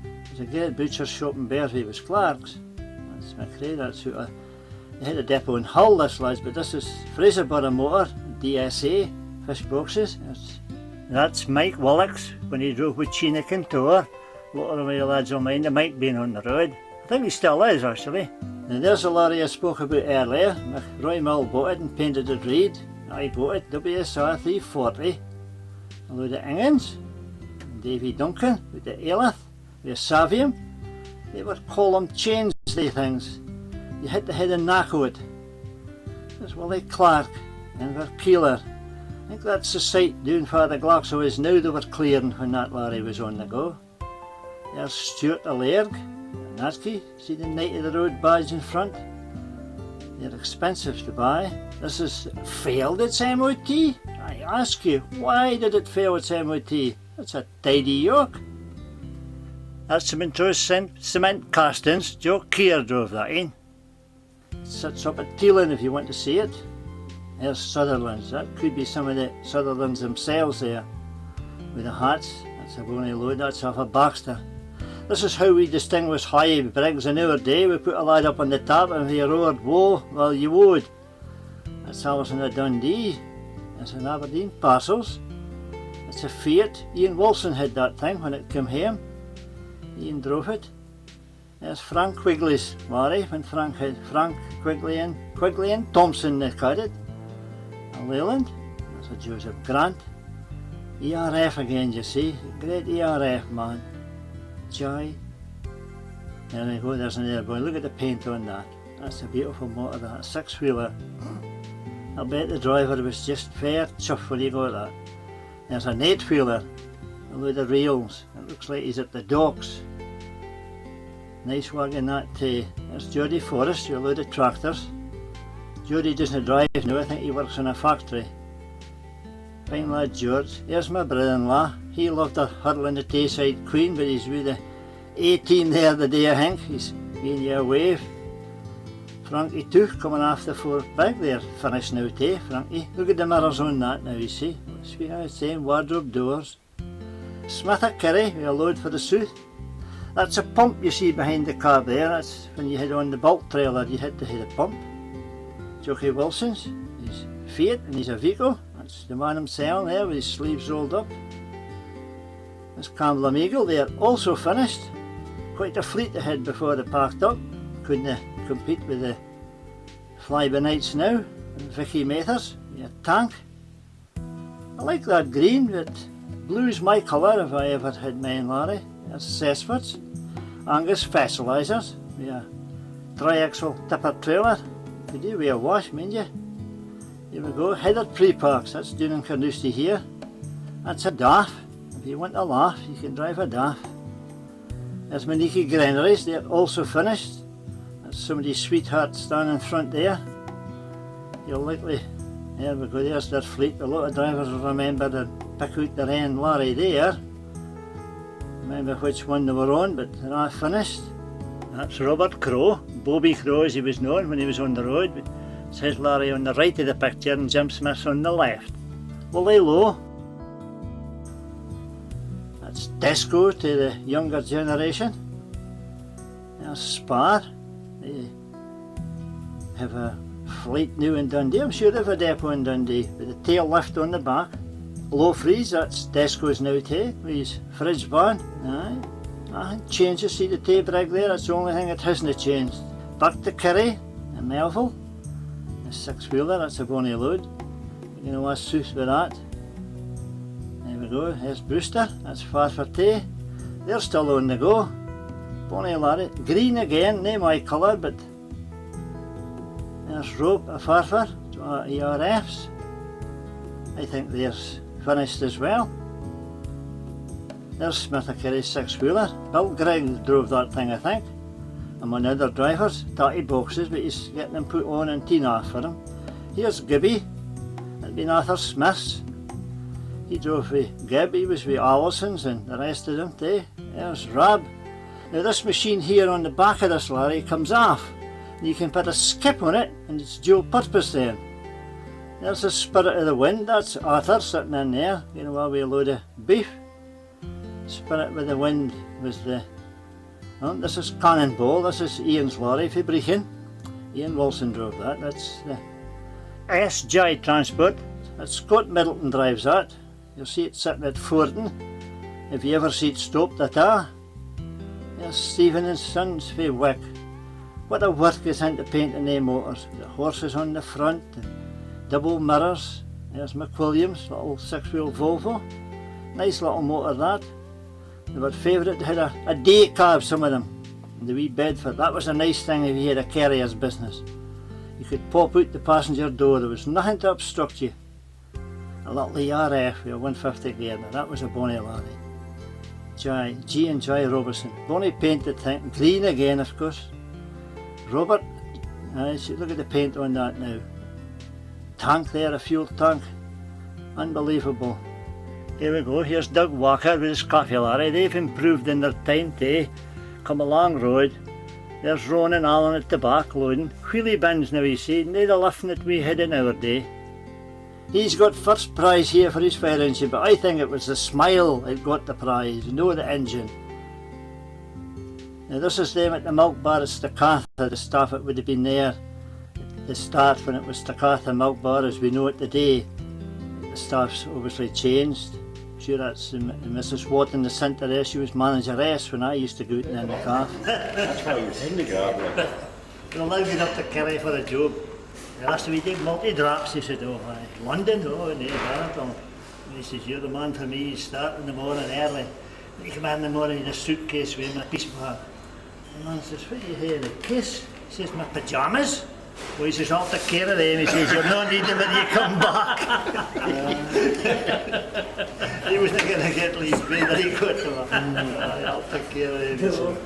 B: There's a great butcher shop in Bervie, was Clark's. That's McRae, that's who they had a depot in Hull, this lads, but this is Fraserborough Motor, DSA, fish boxes. That's Mike Willocks, when he drove with China Contour. A lot of my lads will mind the Mike being on the road. I think he still is actually. And there's a lorry I spoke about earlier. Roy Mill bought it and painted it red. I bought it, WSR 340, a load of Ingens, Davy Duncan with the Aelith, with a Savium. They were column chains, these things. You hit the head and knock of it. There's Willie Clark and their Keeler. I think that's the site down for the Glaxo is now they were clearing when that lorry was on the go. There's Stuart Alerg, Natke, see the Knight of the Road badge in front? They're expensive to buy. This has failed its MOT. I ask you, why did it fail its MOT? It's a tidy yoke. That's Cementos cement castings. Joe Keir drove that in. It sits up at Teelan if you want to see it. There's Sutherland's. That could be some of the Sutherlands themselves there. With the hats. That's a bonny load. That's off of Baxter. This is how we distinguish high brigs in our day. We put a lad up on the top and if he roared, whoa, well you would. That's Alison of Dundee. That's an Aberdeen Parcels. It's a Fiat. Ian Wilson had that thing when it came home. Ian drove it. There's Frank Quigley's lorry when Frank had Frank Quigley and Thompson they cut it. And Leyland. That's a Joseph Grant. ERF again, you see. Great ERF man. Joy. There we go, there's another boy. Look at the paint on that. That's a beautiful motor, that 6-wheeler. I bet the driver was just fair chuffed when he got that. There's an 8-wheeler, a load of rails. It looks like he's at the docks. Nice wagon that too. There's Jody Forrest, your load of tractors. Jody doesn't drive now, I think he works in a factory. Fine lad George. There's my brother-in-law. He loved a hurdle in the Tayside Queen, but he's with the 18 there the day I think. He's giving you a wave. Frankie too, coming off the 4th bag there. Finished now too, Frankie. Look at the mirrors on that now, you see. Speaking of the same, wardrobe doors. Smith at Kerry, with a load for the south. That's a pump you see behind the car there. That's when you head on the bulk trailer, you had to hit a pump. Jockey Wilson's, he's Fiat and he's a Vico. That's the man himself there with his sleeves rolled up. That's Campbell Eagle, they're also finished. Quite a fleet they had before they parked up. Couldn't compete with the Fly-by-Nights now. And Vicky Mathers, your tank. I like that green, but blue's my colour if I ever had mine, Larry. There's Cessfords, Angus Specialisers, with a tri-axle tipper trailer. You do with a wash, mind you. Here we go, Headed Pre-Parks, that's down in Carnoustie here. That's a DAF. If you want a laugh, you can drive a DAF. There's Maniki Granaries, they're also finished. That's somebody's sweetheart standing in front there. You'll likely, there we go, there's their fleet. A lot of drivers will remember to pick out their end lorry there. Remember which one they were on, but they're all finished. That's Robert Crow, Bobby Crow as he was known when he was on the road. It says Larry on the right of the picture and Jim Smith's on the left. Well, they low. That's Desco to the younger generation. There's Spar. They have a fleet new in Dundee. I'm sure they have a depot in Dundee with a tail lift on the back. Low freeze, that's Desco's now too, with his fridge van. Aye. Changes, see the tape rig there, that's the only thing that hasn't changed. Back to Kerry and Melville. A six-wheeler, that's a bonny load. You know what's suits with that. There we go, there's Brewster, that's Farfar. They're still on the go. Bonny Larry. Green again, not my colour, but there's Rope, a Farfar, ERFs. I think they're finished as well. There's Smith a Kerry six-wheeler. Bill Gregg drove that thing, I think. Among other drivers, 30 boxes, but he's getting them put on and teeing off for him. Here's Gibby, that'd been Arthur Smith's. He drove with Gibb, he was with Allison's and the rest of them too. There's Rab. Now this machine here on the back of this lorry comes off. And you can put a skip on it and it's dual purpose then. There's the Spirit of the Wind, that's Arthur sitting in there, you know, with a load of beef. Spirit with the Wind was the... Oh, this is Cannonball, this is Ian's lorry for Brechin. Ian Wilson drove that, that's the SJ Transport. That's Scott Middleton drives that. You'll see it sitting at Forden, if you ever see it stopped at all. There's Stephen and Sons for Wick. What a work is into painting their motors. The horses on the front, the double mirrors. There's McWilliams, little six-wheel Volvo. Nice little motor that. They were favourite, they had a day cab, some of them. And the wee Bedford, that was a nice thing if you had a carrier's business. You could pop out the passenger door, there was nothing to obstruct you. A little ERF with a 150 gear, now that was a bonny lorry. G and J Robertson, bonny painted thing, green again of course. Robert, see, look at the paint on that now. Tank there, a fuel tank, unbelievable. Here we go, here's Doug Walker with his coffee lorry. They've improved in their time to come a long road. There's Ron and Alan at the back loading. Wheelie bins now you see, and they're the lifting that we had in our day. He's got first prize here for his fire engine, but I think it was the smile that got the prize, no the engine. Now this is them at the milk bar at Stakatha, the staff that would have been there at the start when it was Stakatha Milk Bar as we know it today. The staff's obviously changed. I'm sure that's Mrs. Watt in the centre there, she was manageress when I used to go out in the car.
C: That's why you're in the garden.
B: We'll now get up to Kerry for a job. The last we did multi-drops, he said, oh, London, oh, no, Barnacle. He says, you're the man for me, you start in the morning early. When you come in the morning in a suitcase with my piece bag. The man says, what are you here in a case? He says, my pyjamas. Well, he says, I'll take care of them. He says, you're not needing when you come back. He wasn't going to get leave, but he got to I'll take care of them.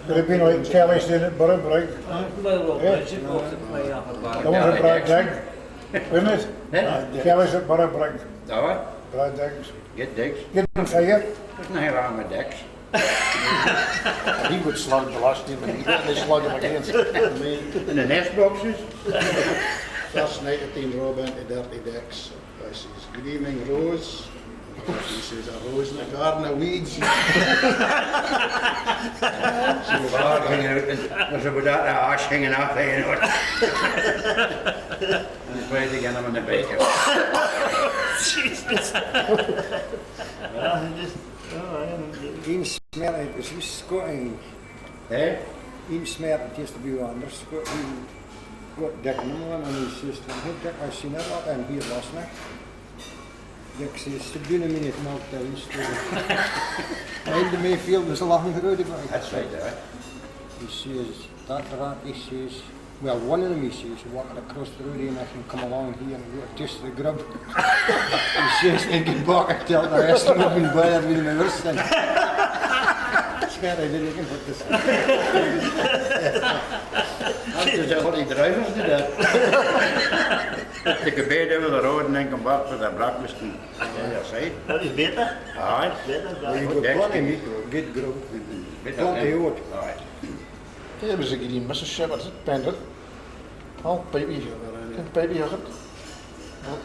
H: Could have been like Kelly's doing at Burrowbrigg. That was a Brad Digg, wasn't it? Kelly's at Burrowbrigg.
C: Oh,
H: Brad Diggs.
C: get digs.
H: Get him fired.
C: There's nothing wrong with dicks.
H: He would slug the last team and they slug him against.
C: In the nest boxes.
A: First night the team drove into Dirty Dicks. This is good evening Rose, He says, a rose in a garden of weeds.
C: Some bar hanging out, and there's about that ash hanging off there, you know. And try to get him in the baker.
D: Eén smerk is wie scoring.
C: Eh?
D: Eén smerk het is te be anders. Wat dekken hem aan en hij zegt van hey dek als je net wat en hier was me. Ik zei ze doen hem in het melk dat is. En de mee veel dus lachen grote bij.
C: That's right, right?
D: He says that rat he says well one of them he says walking across the road and I can come along here and go just the grub. He says and get back and tell the rest of them in bed with my worst thing. Smear I didn't even put this.
C: There's a lot of drivers do that. Take a bed over the road and then come back for the breakfast and on the other side.
B: Dat is beter.
C: Aye.
B: Beter dan.
D: You got plenty meat, get grub. Plenty out.
C: Aye.
H: Hier was ik in Mrs. Shepherd, Pender. Al baby, baby had it.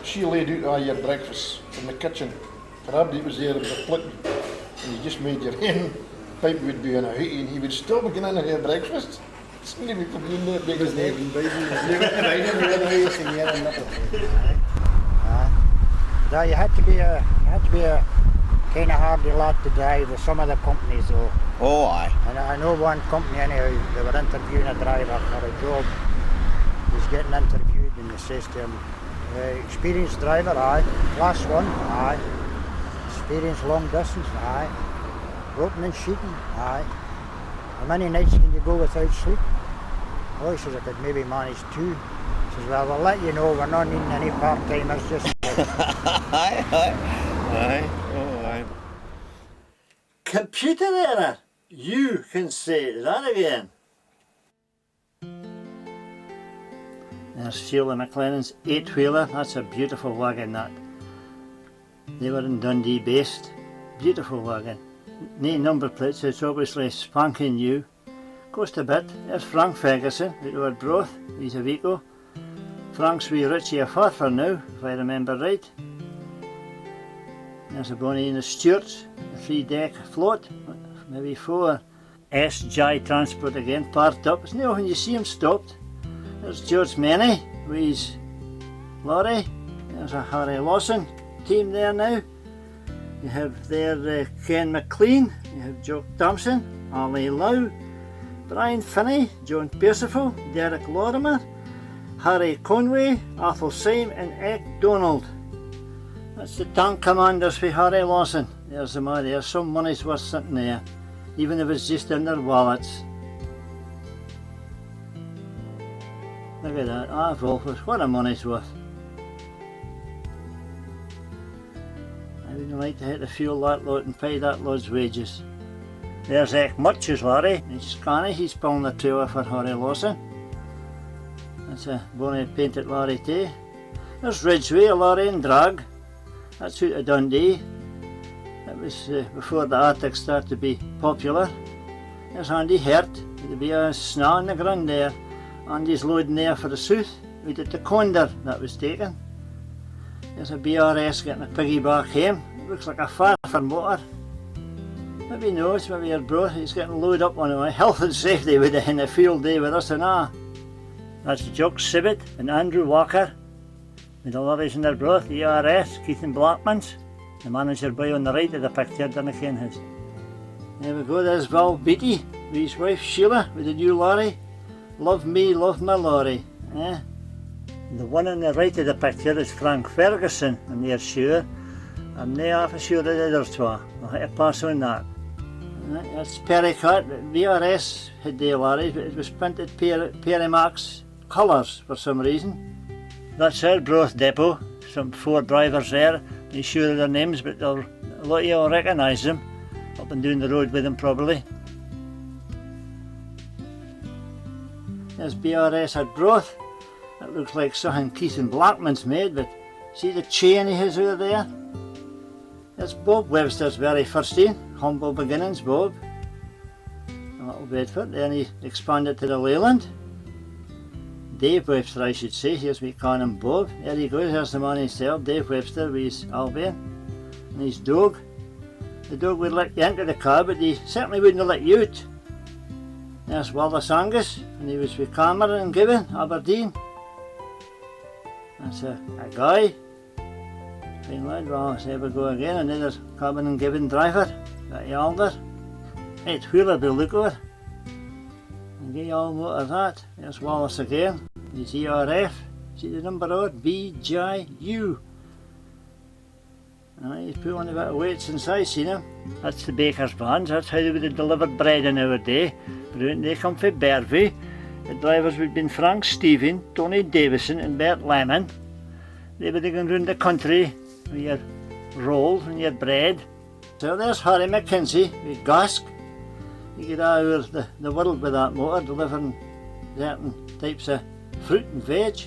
H: She laid out all your breakfast in the kitchen. Probably was there with a plate, and you just made your hen. Baby would be in a heat, and he would still be getting in her breakfast. It's not even being there big as
D: Even baby, you had to be a kind of hardy lad to drive with some of the companies though.
G: Oh, aye.
D: And I know one company anyhow, they were interviewing a driver for a job. He's getting interviewed and they says to him, experienced driver, aye. Class 1, aye. Experienced long distance, aye. Roping and sheeting, aye. How many nights can you go without sleep? Oh, he says, I could maybe manage 2. He says, well, we'll let you know, we're not needing any part-timers, just...
G: Aye, aye. Aye, oh, aye.
B: Computer error. You can say that again. There's Sheila McLennan's 8-wheeler. That's a beautiful wagon, that. They were in Dundee based. Beautiful wagon. No number plates, it's obviously spanking new. Cost a bit. There's Frank Ferguson, with our broth. He's a Vico. Frank's wee Richie a Farfer now, if I remember right. There's a bonny in the Stewarts, a 3-deck float, maybe 4. SJ Transport again, parked up. It's now when you see him stopped. There's George Menny with his Lorry. There's a Harry Lawson team there now. You have there Ken McLean, you have Joe Thompson, Ali Lowe, Brian Finney, John Percival, Derek Lorimer, Harry Conway, Arthur Syme and Ed Donald. That's the tank commanders for Harry Lawson. There's the money there, some money's worth sitting there, even if it's just in their wallets. Look at that, Wolfers, what a money's worth. I wouldn't like to hit the fuel that lot and pay that lot's wages. There's Much's Lorry, he's canny, he's pulling the trailer for Harry Lawson. That's a bonny painted lorry too. There's Ridgeway, a lorry and drag. That's out of Dundee. That was before the Arctic started to be popular. There's Andy Hert, there'd be a snaw on the ground there. Andy's loading there for the south. We did the Condor that was taken. There's a BRS getting a piggyback home. It looks like a Farfer motor. Maybe no, it's maybe your bro. He's getting loaded up on it. Health and safety with it in a field day with us and all. That's Jock Sibbett and Andrew Walker. With the lorries in their broth, the ERS, Keith and Blackman's. The manager boy on the right of the picture, didn't ken his. There we go, there's Val Beattie with his wife Sheila with the new lorry. Love me, love my lorry. Eh? The one on the right of the picture is Frank Ferguson, I'm near sure. I'm not half sure of the other two. I'll have to pass on that. Right, that's Perry Cut. VRS had the lorry, but it was printed Perry Max colours for some reason. That's our broth depot. Some 4 drivers there. I'm sure of their names, but a lot of you will recognise them. Up and down the road with them probably. There's BRS at broth. That looks like something Keith and Blackman's made, but see the chain he has over there? That's Bob Webster's very first in. Humble beginnings, Bob. A little Bedford, then he expanded to the Leyland. Dave Webster, I should say. Here's me calling him Bob. There he goes, there's the man himself, Dave Webster with his Albion. And and his dog. The dog would let you into the car, but he certainly wouldn't let you out. There's Wallace Angus, and he was with Cameron and Gibbon, Aberdeen. That's a guy. Fine lad. Well, there we go again, another Cameron and Gibbon driver, got yonder. It's wheeler the look of it. And get all motor that. There's Wallace again, his ERF. See the number on it? BJU. He's put on a bit of weight since I seen him. That's the baker's vans, that's how they would have delivered bread in our day. But when they come from Bervie, the drivers would have been Frank Stephen, Tony Davison and Bert Lemon. They would have gone round the country with your rolls and your bread. So there's Harry McKenzie with Gask. He get all over the world with that motor, delivering certain types of fruit and veg.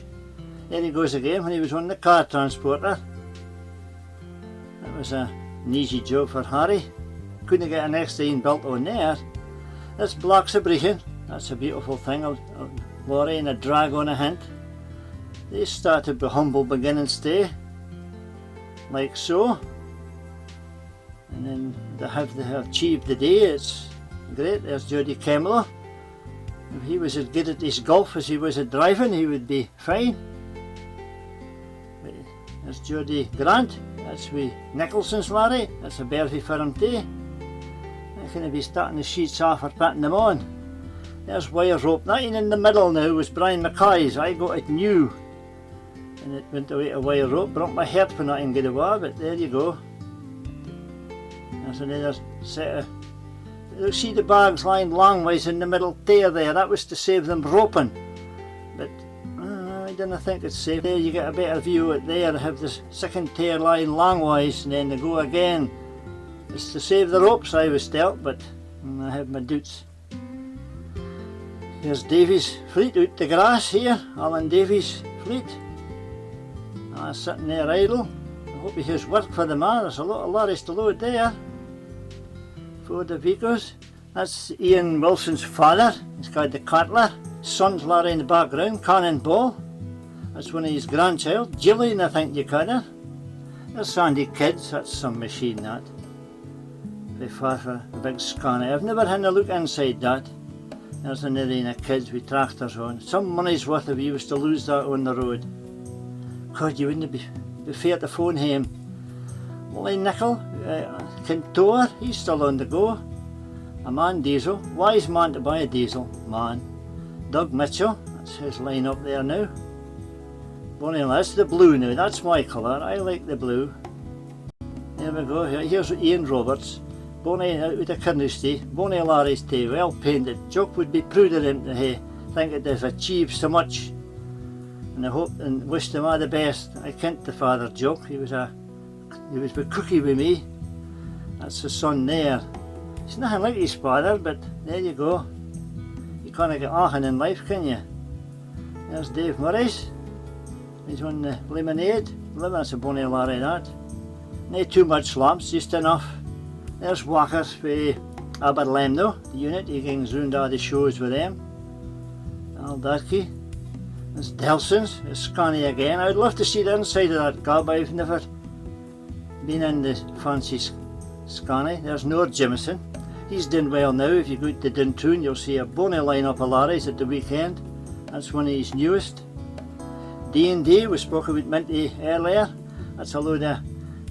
B: There he goes again when he was on the car transporter. That was an easy job for Harry. Couldn't get an X-Line built on there. This Blocks of Brechin, that's a beautiful thing, a lorry and a drag on a hint. They started with humble beginning stay, like so. And then they have achieved the day, it's great. There's Jody Kemler. If he was as good at his golf as he was at driving, he would be fine. But there's Jody Grant, that's with Nicholson's lorry, that's a Bervie for him too. I'm going to be starting the sheets off or putting them on. There's wire rope, nothing in the middle now was Brian Mackay's, I got it new. And it went away to wire rope, broke my head for nothing good away, but there you go. There's another set of, you see the bags lying long ways in the middle tier there, that was to save them roping. But I didn't think it's safe. There you get a better view of it there, have the second tier lying long ways and then they go again. It's to save the ropes I was dealt, but I have my doubts. Here's Davies' fleet out the grass here, Alan Davies' fleet. Sitting there idle. I hope he has work for the man, there's a lot of lorries to load there. For the vehicles. That's Ian Wilson's father, he's got the Cutler. Son's lorry in the background, Cannonball. That's one of his grandchild, Gillian I think you call her. There's Sandy Kids, that's some machine that. Very far for a big scanner. I've never had a look inside that. There's another one of kids with tractors on. Some money's worth if you was to lose that on the road. God, you wouldn't be fair to phone him. Willie Nickel, Kintor, he's still on the go. A man diesel, wise man to buy a diesel, man. Doug Mitchell, that's his line up there now. Bonnie, that's the blue now, that's my colour, I like the blue. There we go, here's Ian Roberts. Bonnie out with the Carnoustie, Bonnie Larry's tea, well painted. Jock would be proud of him to think that they've achieved so much. And I hope and wish them all the best. I kent the father Jock, he was with Cookie with me. That's the son there. He's nothing like his father, but there you go. You can't get anything in life, can you? There's Dave Murray's. He's on the lemonade. That's a Bonnie Larry that. Not too much slumps, just enough. There's Walker's for Aberlemno, the unit, he goes round all the shows with them. Al Darkey. There's Delson's, there's Scotty again. I'd love to see the inside of that car, but I've never been in the fancy Scotty. There's Nord Jimison. He's doing well now. If you go to Duntoon, you'll see a bonny line-up of lorries at the weekend. That's one of his newest. D&D, we spoke about Minty earlier. That's a load of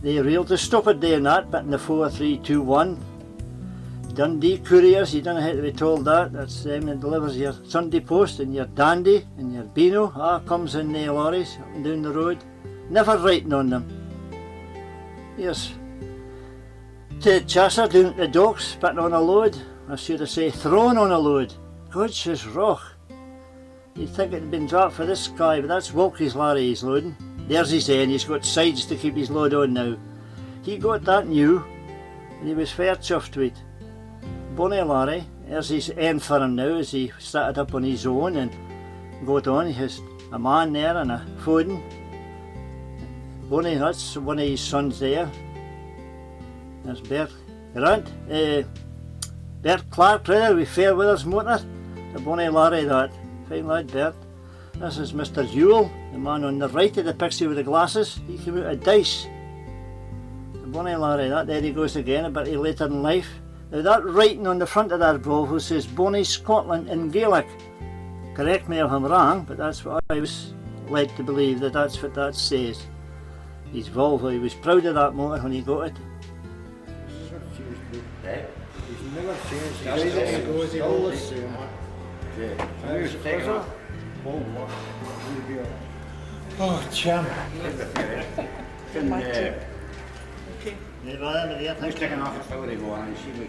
B: the rail to stop it doing that, but in the 4321. Dundee Couriers, you don't have to be told that. That's them that delivers your Sunday Post and your Dandy and your Beano. Comes in the lorries up and down the road. Never writing on them. Here's Ted Chasser down at the docks, putting on a load. I should have said thrown on a load. God, she's rock. You'd think it had been dropped for this guy, but that's Wilkie's lorry he's loading. There's his end, he's got sides to keep his load on now. He got that new, and he was fair chuffed with it. Bonnie Larry, there's his end for him now as he started up on his own and got on. He has a man there and a Foden. Bonnie, that's one of his sons there. There's Bert Grant, Bert Clark rather with Fairweather's motor. The Bonnie Larry that. Fine lad Bert. This is Mr. Ewell, the man on the right of the pixie with the glasses. He came out of Dice. The Bonnie Lorry, that there he goes again, a bit later in life. Now that writing on the front of that Volvo says Bonnie Scotland in Gaelic. Correct me if I'm wrong, but that's what I was led to believe, that that's what that says. His Volvo, he was proud of that motor when he got it.
D: He's never changed. He's
A: That's the way it goes, he
D: still the
A: won't.
D: same.
C: Who's taking off?
D: Oh, champ.
C: Can,
B: Nee, wel, maar die had
C: who's taking off at 4 in the morning? See me.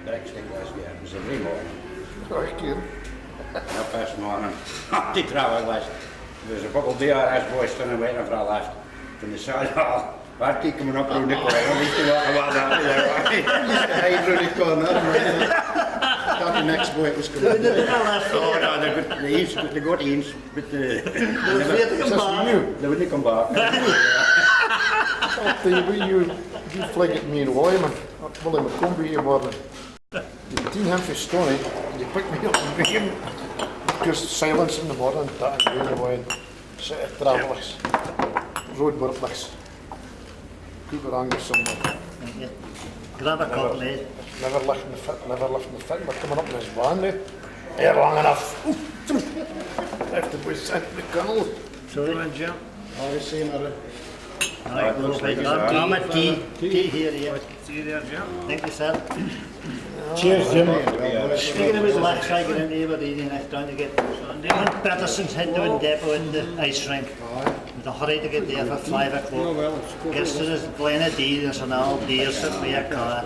C: Brakes thing was weer. It was a real morning.
H: Ach, keer.
C: Ja, past morning. Die trouwen was. Dus een couple DRS boys stonden waiting for a left. From the side hall. Waar kijken we op door de corner? Dan wist je wat dat is.
A: Hij through the corner, thought the next boy was coming.
C: Oh, no, they got eens, but they wouldn't come back.
H: I'll tell you what, you flag it me in Wyman. Wel in mijn combi hier worden. Die 10 hemfjes stone, die picked me up and began just silence in the bottom and that and the wine. Travelers. Roodburplers. Cooper Angus somewhere.
B: grab a cup, mate.
H: Never lifting the fit, but coming up in his van, mate. Here long enough. Left the boy sent the gunnel.
B: Sorry.
E: Jim.
A: I was saying,
B: Alright,
C: looks
B: well,
C: like
B: I'm
C: it's
B: a tea here, yeah.
E: See you there, Jim.
B: Thank you, sir.
D: Cheers, Jim.
B: Speaking of his legs, I get into Aberdeen next down to get Patterson's head down depot in the ice rink. With a hurry to get there for 5 o'clock. Gets to this Glenadee, there's an old deer sitting by a car.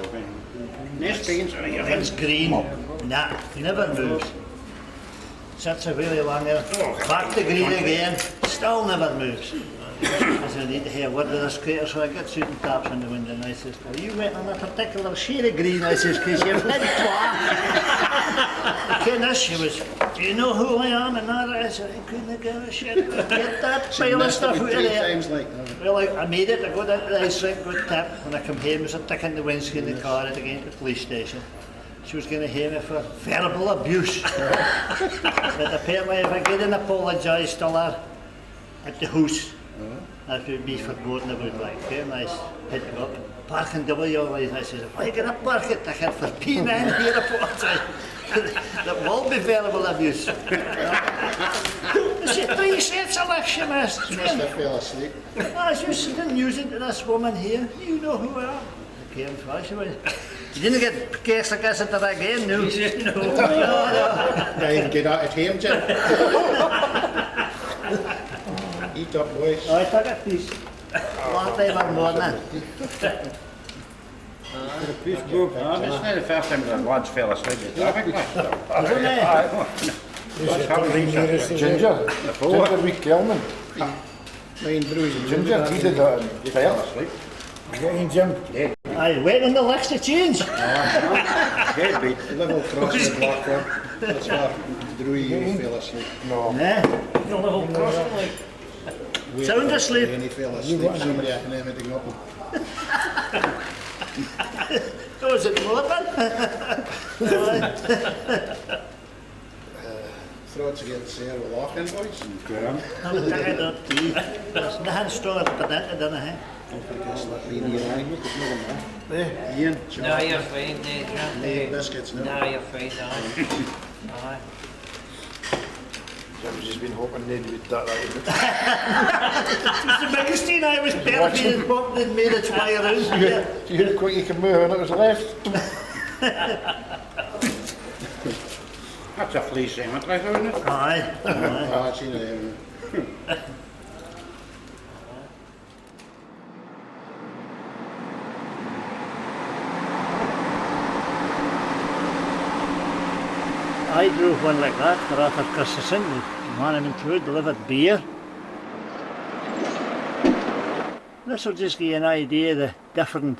C: Nice beans are here.
B: It's green. Nah, never moves. Sits a really long there. Back to green again. Still never moves. I said, I need to hear a word with this crater, so I get shooting taps on the window and I says, are you waiting on a particular shade of green? I says, because you've had twat. Okay, this, she was, do you know who I am? And that, I said, I couldn't give a shit. Get that pile of stuff out of
A: three
B: there.
A: times like
B: Well, I made it, I got into the ice rink, got tapped. When I come home, was a tick in the windscreen of the car and again to the police station. She was going to hear me for verbal abuse. But apparently, if I get and apologise to her at the house, that would be forgotten about, like, okay, nice, hit it up. Parking W always, I said, if I get a parking ticket for peeing in here apologise, that will be verbal abuse. I said, 3 cents a lick, she missed.
A: must have fell asleep.
B: I was just sitting musing to this woman here. You know who I am. I came twice. You didn't get case like this at the again, no? No.
A: Now you can get out at home, Jim. Eat up, boys.
B: I took a piece. Long time or more than that.
C: It's not the first time the lads fell asleep at traffic light.
B: Isn't it?
H: Ginger Reek Kelman.
A: Mine brews and
H: Ginger, he did that and
C: Just
H: fell.
C: fell asleep.
D: Getting Jim.
B: I wait on the licks to change.
C: Dead beat.
A: level cross the Blackburn. That's where Drew fell asleep.
H: No.
B: Nah.
E: No level crossing, like.
B: Sound asleep.
A: And he fell asleep. Somebody had anything up.
B: Oh, is it Morton?
A: Throats against Sarah Loughlin, boys.
B: I'm tired of tea. There's nothing stronger than that, don't I?
A: Ian,
E: No, you're fine, Jim.
A: biscuits now.
E: No, you're fine, aye.
H: Jim's just been hoping they'd be that right.
B: It's the biggest thing I was belting and bumping and made it fly around.
H: You hear how quick you can move and it was left.
C: That's a flea cemetery, isn't it?
B: Aye.
A: Ah, I've seen it.
B: I drove one like that for Arthur Christensen. The man I'm through delivered beer. This will just give you an idea of the different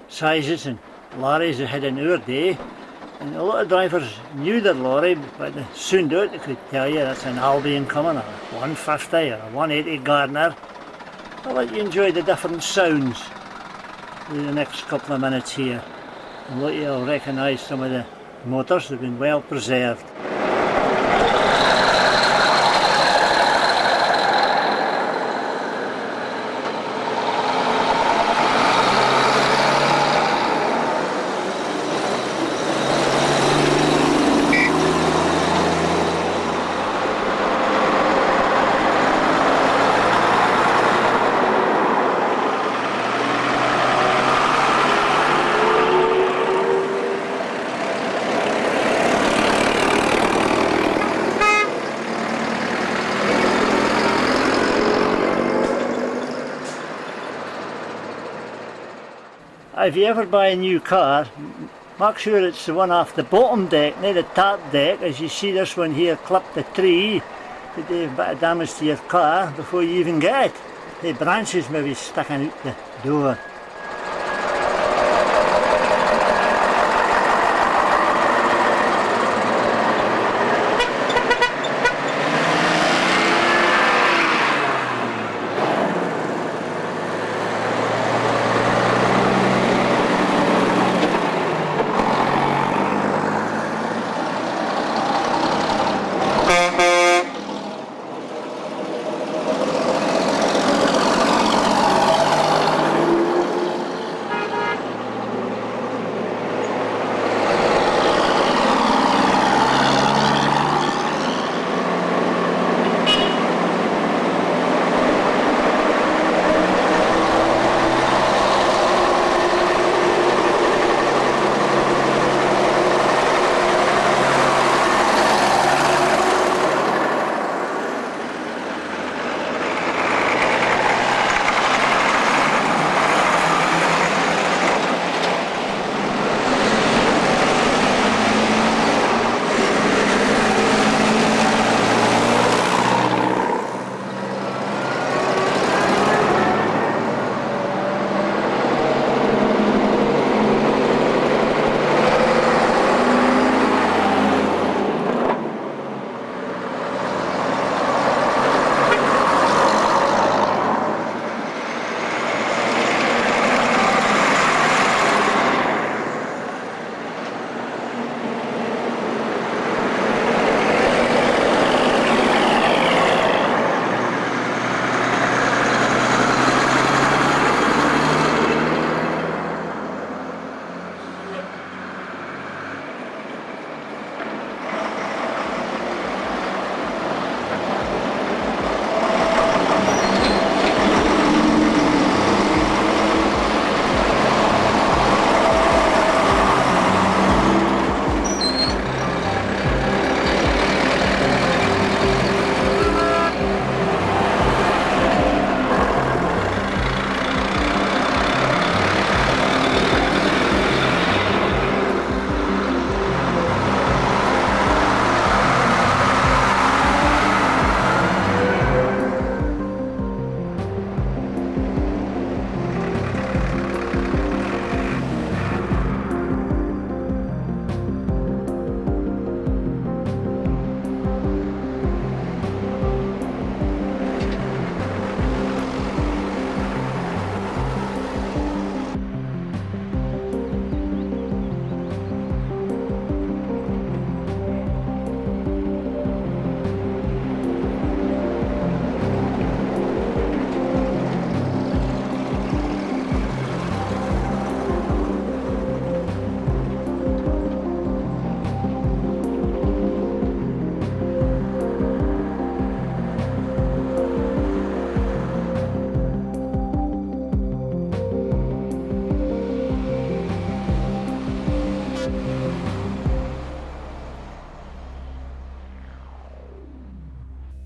B: sizes and lorries they had in our day. And a lot of drivers knew their lorry, but they soon out they could tell you that's an Albion coming, or a 150 or a 180 Gardner. I'll let you enjoy the different sounds in the next couple of minutes here. And let you recognise some of the motors have been well preserved. if you ever buy a new car, make sure it's the one off the bottom deck, not the top deck. As you see this one here clipped a tree to do a bit of damage to your car before you even get it. The branches maybe sticking out the door.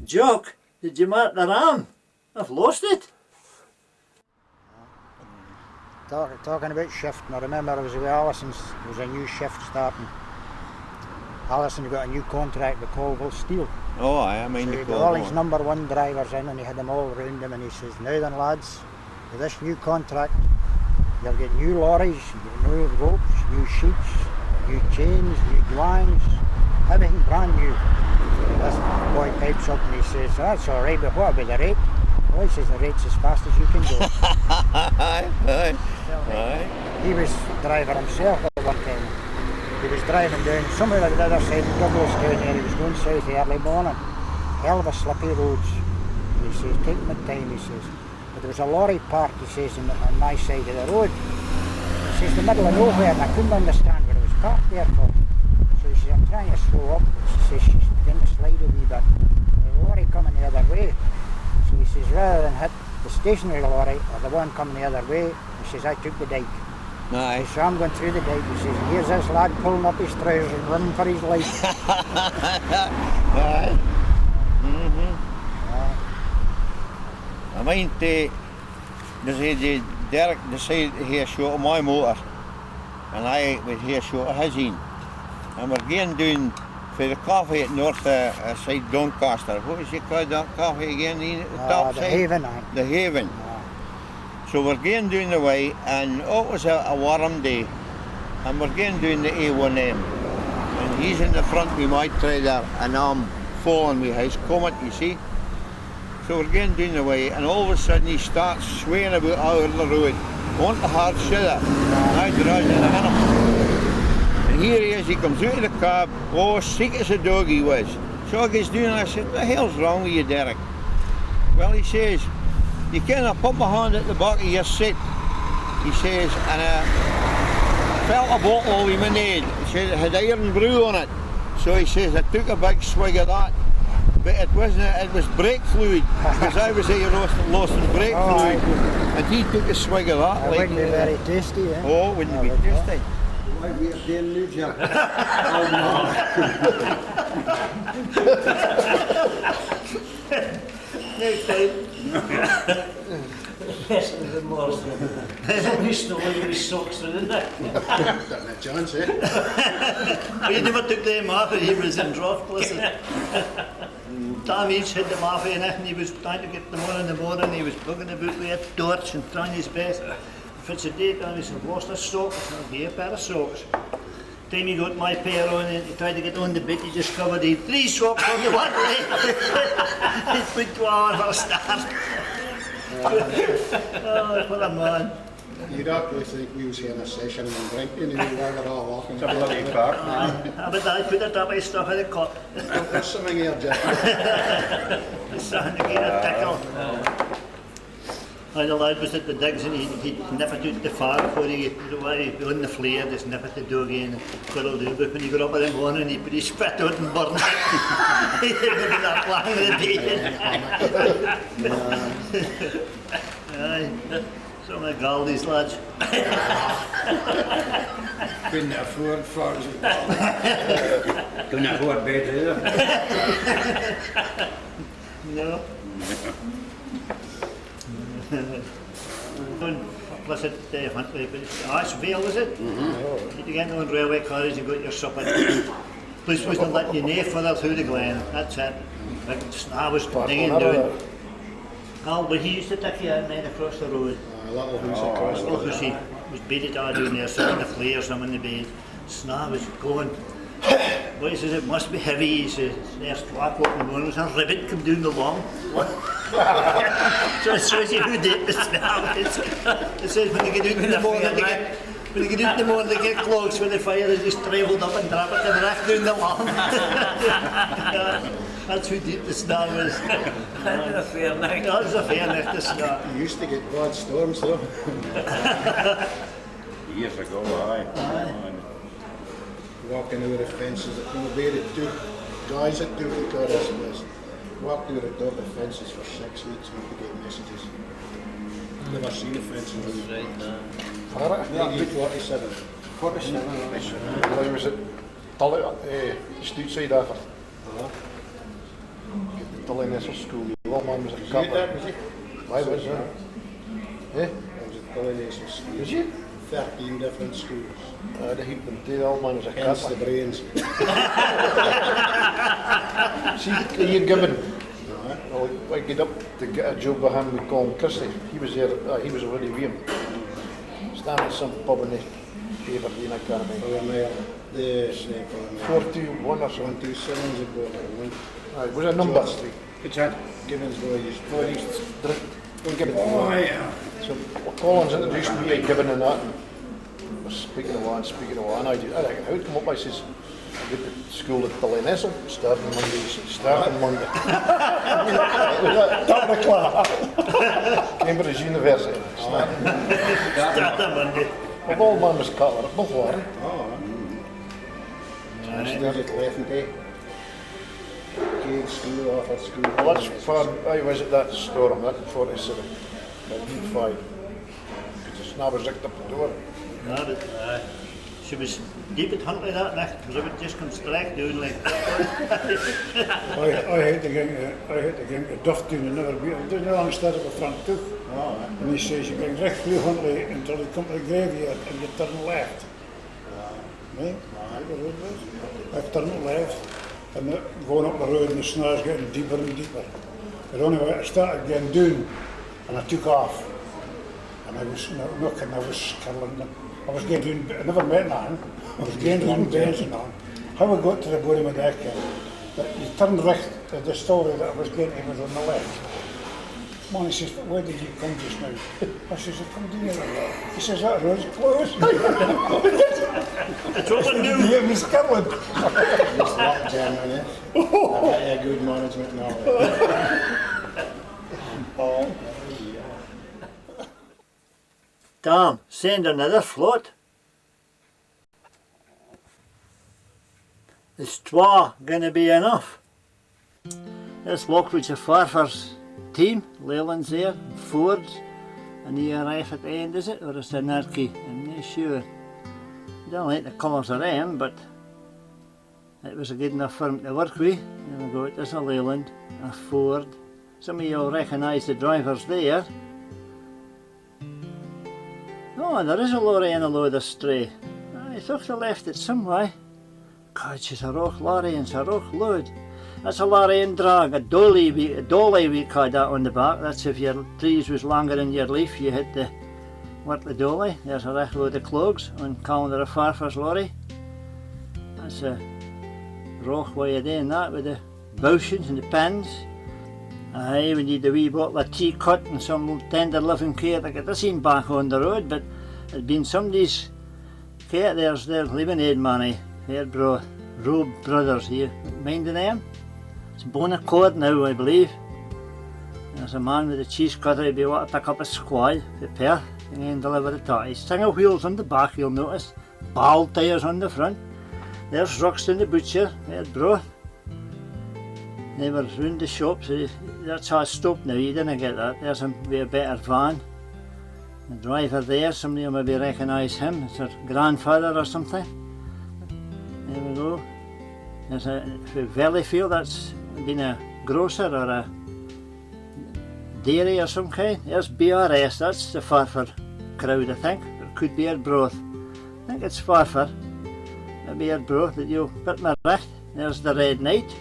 B: Jock, did you mark the ram? I've lost it.
F: Talking about shifting, I remember I was with Allison's, there was a new shift starting. Allison got a new contract with Colville Steel.
G: Oh, I mean,
F: So
G: the
F: he had all his
G: Colville.
F: number one drivers in and he had them all round him and he says, now then lads, with this new contract, you'll get new lorries, you get new ropes, new sheets, new chains, new glangs, everything brand new. This boy pipes up and he says, that's alright, but what about the rate? Well, he says the rate's as fast as you can go.
G: Aye.
F: He was driver himself at one time. He was driving down somewhere on the other side of Douglas down there. He was going south early morning. Hell of a slippy roads. And he says, take my time, he says. But there was a lorry parked, he says, on my side of the road. He says, the middle of nowhere, and I couldn't understand what it was parked there for. So he says, I'm trying to slow up. She says, she's beginning to slide a wee bit. The lorry coming the other way. So he says, rather than hit the stationary lorry or the one coming the other way, he says, I took the dike.
G: Aye.
F: So I'm going through the dike. He says, here's this lad pulling up his trousers and running for his life.
G: Aye. I mind there's Derek decided to hear shot of my motor, and I would hear shot of his in. And we're going down for the coffee at north side Doncaster. What was it called, that coffee again? Ian, at the top
F: The
G: side?
F: Haven.
G: The Haven. So we're going down the way, and it was a warm day, and we're going down the A1M. And he's in the front with my trailer, and I'm following with his Comet, you see. So we're going down the way, and all of a sudden he starts swaying about out of the road, on the hard shoulder. I drive in the him. And here he is, he comes out of the cab, oh, sick as a dog he was. So I gets down, and I said, what the hell's wrong with you, Derek? Well, he says, you cannot put my hand at the back of your seat. He says, and I felt a bottle of lemonade. He said it had iron brew on it. So he says, I took a big swig of that. But it wasn't, it was brake fluid, because I was here lost in brake fluid. And he took a swig of that.
F: It
G: Like,
F: wouldn't be very tasty, eh?
G: oh, it wouldn't be tasty.
D: Why we are doing new job?
E: Best the most. Somebody stole his socks, didn't they?
A: Don't have chance, eh?
B: Well, you never took them off and he was in draft, listen. Tom each had them off and he was trying to get them on in the morning, he was bugging about with a torch and trying his best. If it's a day time, he said, lost a sock, I'll give you a pair of socks. Time he got my pair on and he tried to get on the bed, he discovered he had 3 socks on the one leg. He'd put 2 hours for a start. Oh, what a man.
A: You'd actually think we was here in a session and drinking, and we were all walking.
C: It's a bloody park.
B: But I put it up, I stuff in the cup.
A: There's something here, Jack.
B: It's starting to get a tickle. And the lad was at the digs and he'd nip it out the fire before he on the flare, just nip it the dog in and cuddle do. But when he got up in the morning, he put his spit out and burned it. He didn't have that long of the day. Aye, some of the Galdies lads.
D: Couldn't afford farms.
C: Couldn't afford beds either.
B: No. Plus it Huntly, but it's Vale, is it? You get on railway cars, you got your supper. Police wasn't letting you near further through the glen, that's it. Like, I was digging down. Oh, but he used to take you out, man, across the road.
A: A little house across
B: Well, because he was beat all down there, some in the flare, some in the bed. Sna was going. Boy, he says, it must be heavy. He says, there's flap up in the morning, and a ribbit come down the lawn. So it shows you who did the Sna. It says, when they get out in the morning, they get clogs when the fire is just travelled up and drop it and rack down the lawn. That's who did the Sna was.
E: That was a fair night.
B: That was a fair night, the Sna.
A: You used to get bad storms though.
C: Years ago, aye.
A: Walking over the fences, we made it 2 guys that do the car this place. Walked over the top of the fences for 6 weeks and to get messages. Never seen a fence in the
E: Right now.
A: 1947.
H: 47. I was at Tully, just outside Afford. Tully Nestle School. The old man was at
A: Was you there,
H: Cutler.
A: was he?
H: I was, yeah. Eh?
A: I was at Pollination School.
H: Was you?
A: 13 different schools.
H: The heap them. The old man was a
A: Hence the
H: Cutler.
A: brains.
H: See, Ian Gibbon. Well, I get up to get a job with him with Colin Christie. He was there, he was already with him. Standing at some pub in the paper, you know, I can't remember.
A: Over there, the snake on there.
H: 421 or something.
A: 127's a go.
H: It was a number.
A: George Street.
C: Good chat.
A: Gibbons Voyage.
H: Don't give it
C: Oh, yeah.
H: So Collins introduced me to Gibbon and that. And was speaking of one, and I reckon how it come up. I says, I get to school at Ballynestle, starting Monday. Top of the class. Cambridge University.
B: Starting Monday.
H: The old man was Cutler, both were.
A: Oh, I started Lefty. Gate school, off at school.
H: Well, that's far, I was at that store, I'm at 47. About 5. Because the snap was ripped up the door.
B: She was deep it hunt like that, like, because it would just come straight down like that.
A: I had to get a duff down and never beat him. There's no long start at the front too. And he says you can right through Huntley until you come to the graveyard and you turn left. Right? I turned left and going up the road and the snow's getting deeper and deeper. But anyway, I started getting down and I took off. And I was knocking, I was curling. I was getting down, I never met none. I was getting down bends and on. How I got to the bottom of the deck, you turned right at the story that I was getting was on the left. Man, he says, where did you come just now? I says, I come down here. He says, that road's closed.
B: It's open now.
A: Yeah, he's curling.
D: It's that Germany. I've had a good management now.
A: Oh.
B: Tom, send another float. Is 2 gonna be enough? This walk with your Farfar's team, Leyland's there, Ford's, and he arrive at the end, is it? Or is it anarchy? I'm not sure. I don't like the colours of them, but it was a good enough firm to work with. There we go, there's a Leyland, a Ford. Some of you will recognise the drivers there. Oh, there is a lorry and a load of stray. I thought I left it some way. God, she's a rock lorry and it's a rock load. That's a lorry and drag, a dolly we call that on the back. That's if your trees was longer than your leaf, you had to work the dolly. There's a recht load of clogs on calendar of Farfar's lorry. That's a rock way of doing that with the bushings and the pens. Aye, we need a wee bottle of tea cut and some tender loving care to get this in back on the road, but it's been somebody's care. There's their lemonade money, their Robe Brothers here, mind the name? It's Bonaccord now, I believe. There's a man with a cheese cutter, he'd be able to pick up a squad for Perth and then deliver it to us. Single wheels on the back, you'll notice, ball tyres on the front. There's Ruxton the butcher, there's broth. They were round the shop, so that's how I stopped now, you didn't get that. There's a better van. The driver there, somebody will maybe recognise him, it's her grandfather or something. There we go. There's a Valleyfield, that's been a grocer or a dairy or some kind. There's BRS, that's the Farfar crowd I think. It could be a broth. I think it's Farfar. Maybe a broth that you'll put my right. There's the Red Knight.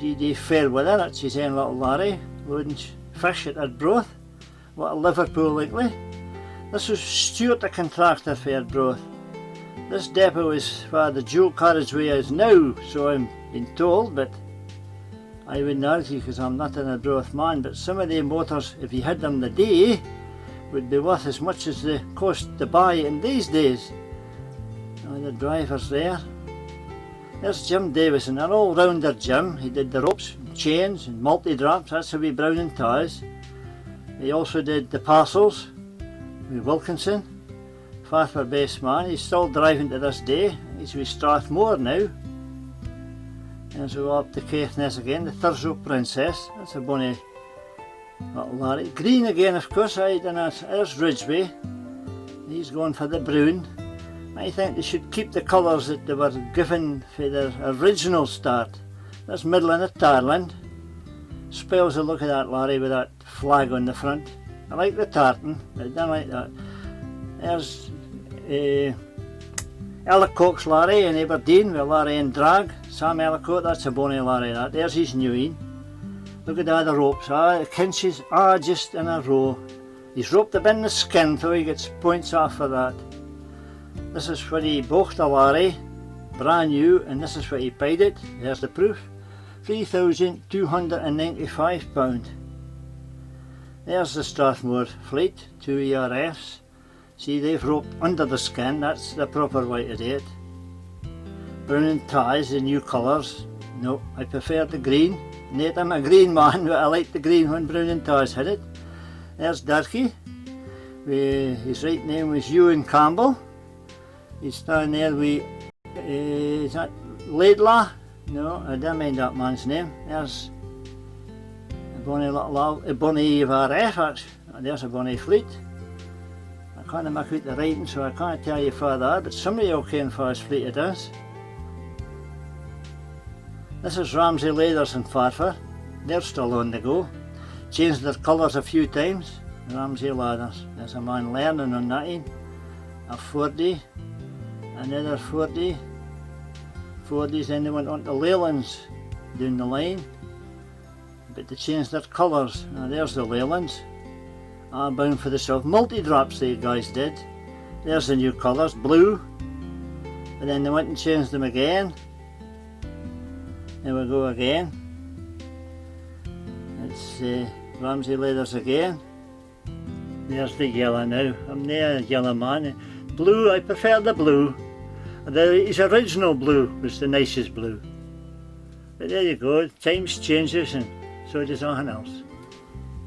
B: GD Fairweather, that's his own little lorry, loading fish at that broth. What a Liverpool likely. This was Stuart the contractor for Ardbroth. This depot is where the dual carriageway is now, so I'm been told, but I wouldn't argue because I'm not an Ardbroth man, but some of the motors, if you had them the day, would be worth as much as they cost to buy in these days. Now the driver's there. There's Jim Davison, an all-rounder Jim. He did the ropes, chains and multi-drops, that's how we brown and ties. He also did the parcels with Wilkinson, Farfar based man. He's still driving to this day. He's with Strathmore now. And so we're up to Caithness again, the Thurso Princess. That's a bonny little lorry. Green again, of course. There's Ridgeway. He's going for the brown. I think they should keep the colours that they were given for their original start. That's Midland at Tarland. Spells a look at that lorry with that flag on the front. I like the tartan, but I don't like that. There's Ellicock's lorry in Aberdeen with lorry and drag. Sam Ellicock, that's a bonny lorry that. There's his new one. Look at all the ropes, the kinches are just in a row. He's roped them in the skin so he gets points off for that. This is where he bought the lorry, brand new, and this is where he paid it. There's the proof. £3,295. There's the Strathmore fleet, 2 ERFs. See, they've roped under the skin, that's the proper way to do it. Brown and ties, the new colours. No, I prefer the green. Nate, I'm a green man, but I like the green when brown and ties hit it. There's Durkee. His right name was Ewan Campbell. He's standing there with, is that Laidlaw? No, I don't mind that man's name. There's a bonny little, a bonny RF, there's a bonny fleet. can't make out the writing, so I can't tell you for that, but somebody will ken for his fleet it is. This is Ramsey Leathers in Farfar. They're still on the go. Changed their colours a few times. Ramsey Leathers. There's a man learning on that one. A 40, another 40, 40s, then they went on to Leylands down the line. But they changed their colours. Now there's the Leylands. Bound for the south. Multi-drops the guys did. There's the new colours, blue. And then they went and changed them again. There we go again. It's Ramsey Leathers again. There's the yellow now. I'm near a yellow man. Blue, I prefer the blue. His original blue was the nicest blue. But there you go, times changes and so does anything else.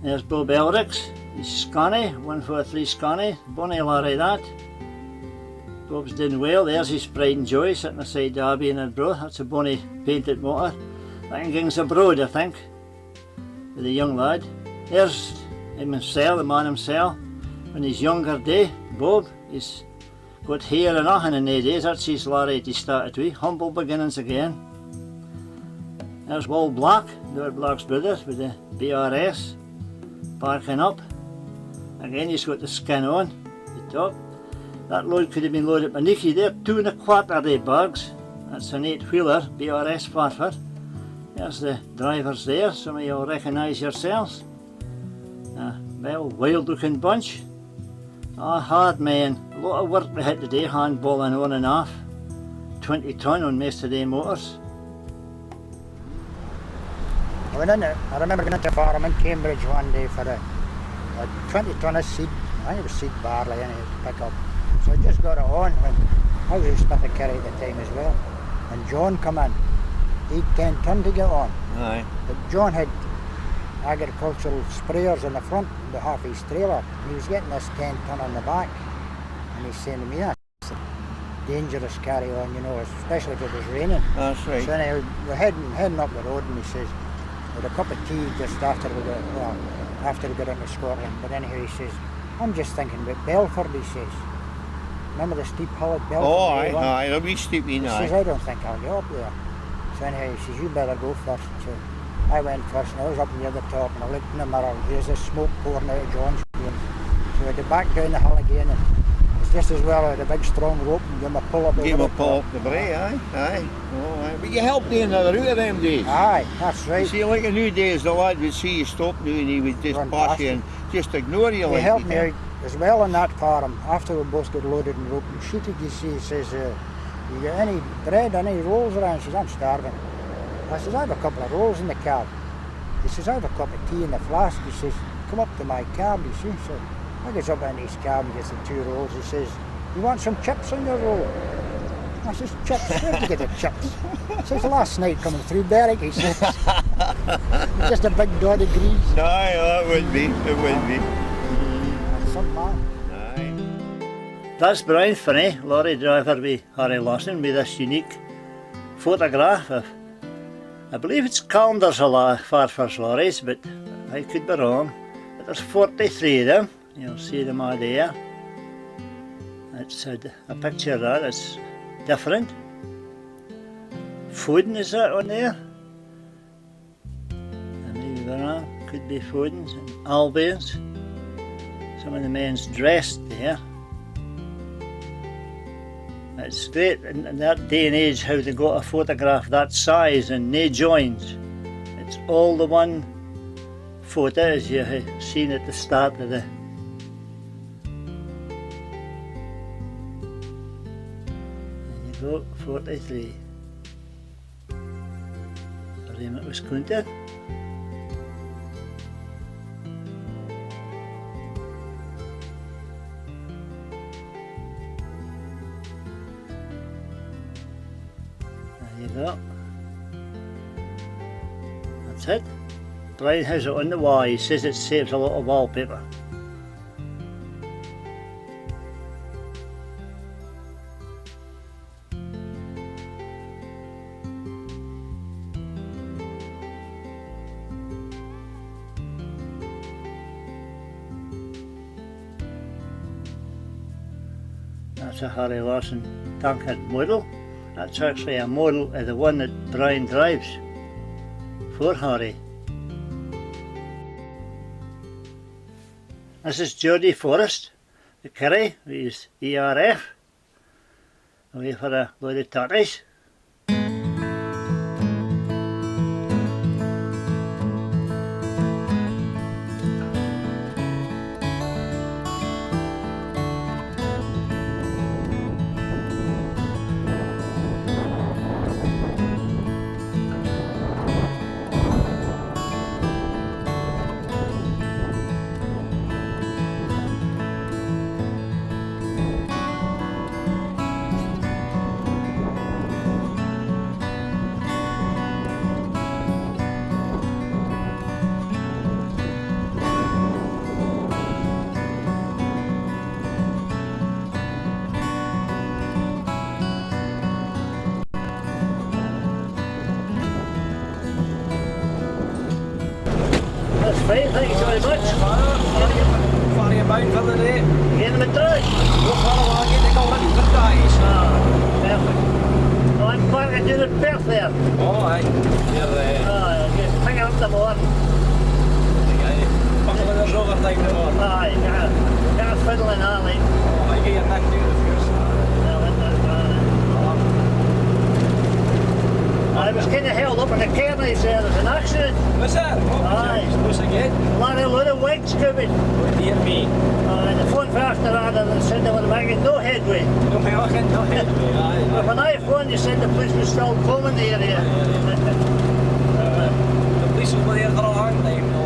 B: There's Bob Elricks. He's Scotty, 143 Scotty. Bonnie Lorry that. Bob's doing well. There's his pride and joy sitting aside Darby and her bro. That's a bonny painted motor. That thing's abroad, I think, with a young lad. There's him himself, the man himself. In his younger day, Bob, he's got hair and nothing in the days. That's his lorry he started with. Humble beginnings again. There's Wall Black, Lord Black's brother, with the BRS parking up. Again, he's got the skin on the top. That load could have been loaded by Nicky there, 2 1/4 day bags. That's an 8-wheeler, BRS Farfar. There's the drivers there, some of you will recognise yourselves. Well, wild looking bunch. Hard men, a lot of work they had today, handballing on and off. 20 tonne on most of their motors.
F: I remember going into a farm in Cambridge one day for a 20 tonne of seed. I think it was seed barley in it to pick up. So I just got it on when I was with Smith and Kerry at the time as well. And John come in. He'd 10 tonne to get on.
G: Aye.
F: But John had agricultural sprayers in the front with half his trailer. And he was getting this 10 tonne on the back. And he's saying to me, that's a dangerous carry on, you know, especially if it was raining.
G: That's right.
F: So anyway, we're heading up the road and he says, with a cup of tea just after we got into Scotland. But anyhow, he says, I'm just thinking about Belford, he says. Remember the steep hill at Belford?
G: Oh, aye, there'll be steep in
F: He says, I don't think I'll get up there. So anyhow, he says, you better go first. So I went first and I was up near the top and I looked in the mirror and here's the smoke pouring out of John's plane. So I had to back down the hill again and it's just as well I had a big strong rope and give him a pull up.
G: Give him a pull up the brae, aye. Oh, aye. But you helped in another route of them days.
F: Aye, that's right.
G: You see, like in new days, the lad would see you stop now and he would just pass you and just ignore you.
F: He
G: like
F: helped me out as well on that farm. After we both got loaded and roped and sheeted, he says, you got any bread, any rolls around? He says, I'm starving. I says, I have a couple of rolls in the cab. He says, I have a cup of tea in the flask. He says, come up to my cab, you see. So I gets up in his cab and gets the 2 rolls. He says, you want some chips on your roll? I says, chips? Where'd you get the chips? He says, last night coming through Berwick, he says. Just a big dot of grease.
G: Aye, that would be, it would be.
F: Some man.
G: Aye.
B: That's Brian Finney, lorry driver with Harry Lawson, with this unique photograph of, I believe it's calendars a lot of Farfar's lorries, but I could be wrong. But there's 43 of them, you'll see them all there. It's a picture of that, it's different. Foden, is that on there? I may be wrong, could be Fodens and Albions. Some of the men's dressed there. It's great in that day and age how they got a photograph that size and no joins. It's all the one photo as you have seen at the start of the. There you go, 43. Raymond Wisconsin. There you go. That's it. Brian has it on the wall. He says it saves a lot of wallpaper. That's a Harry Larson tankard model. That's actually a model of the one that Brian drives for Harry. This is Geordie Forrest, the Kerry, with his ERF, away for a load of turkeys. That's fine, thank you very much.
E: Far you bound for the day?
B: Getting them a try.
E: Look for a wagon, they go ready for guys.
B: Perfect. Oh, I'm parking to the Perth there.
E: Oh, aye. You're
B: Just picking up the morning.
E: buckle in the overtime no more.
B: Aye, got a fiddle in alley.
E: Oh, I get your neck down the first.
B: I was kind of held up in the Kearney's there, there's an accident.
E: What's that? Oh,
B: Aye.
E: close again.
B: A lot of wigs coming.
E: Oh, dear me.
B: The phone faster rather than said they were making no headway.
E: No headway, no headway. Aye,
B: With an iPhone you said the police was still combing the area.
E: The police will be there for a long time. No?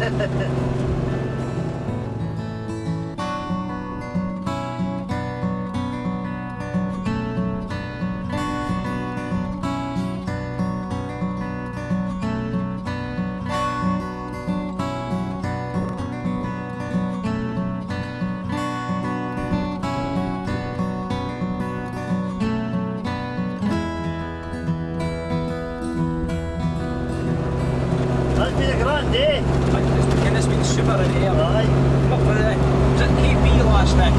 B: That's been a grand day.
E: It's been super in here.
B: Aye.
E: Up for the, was it KP last night?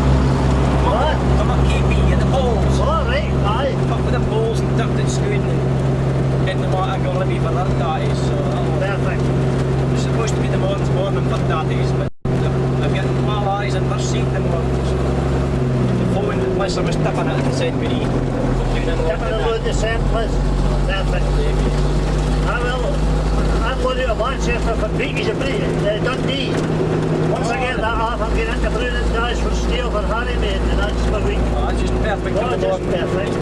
B: What?
E: I'm at KP in the polls.
B: All right, aye.
E: Up with the polls and ducked at school and getting the water going to be for their daddies. So
B: Perfect.
E: it's supposed to be the morning for daddies, but they're getting my eyes in their seat and the phone, unless I was tipping it and said we need
B: Tipping a load of samples. Perfect. I'm going to a Manchester for Beaky's of Dundee. Once I get that off, I'm getting into Bruin and Dash for steel for Harry mate, and that's my week.
E: That's just perfect.
B: Oh, just perfect.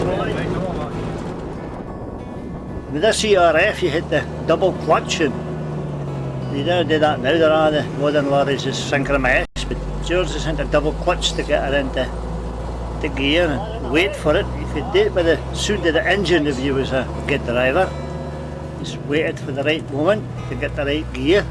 B: With this ERF you hit the double clutch and you don't do that now, there are the modern lorries is synchromesh, but yours is into double clutch to get her into the gear and wait for it. You could do it with the sound of the engine if you was a good driver. Just waited for the right moment to get the right gear.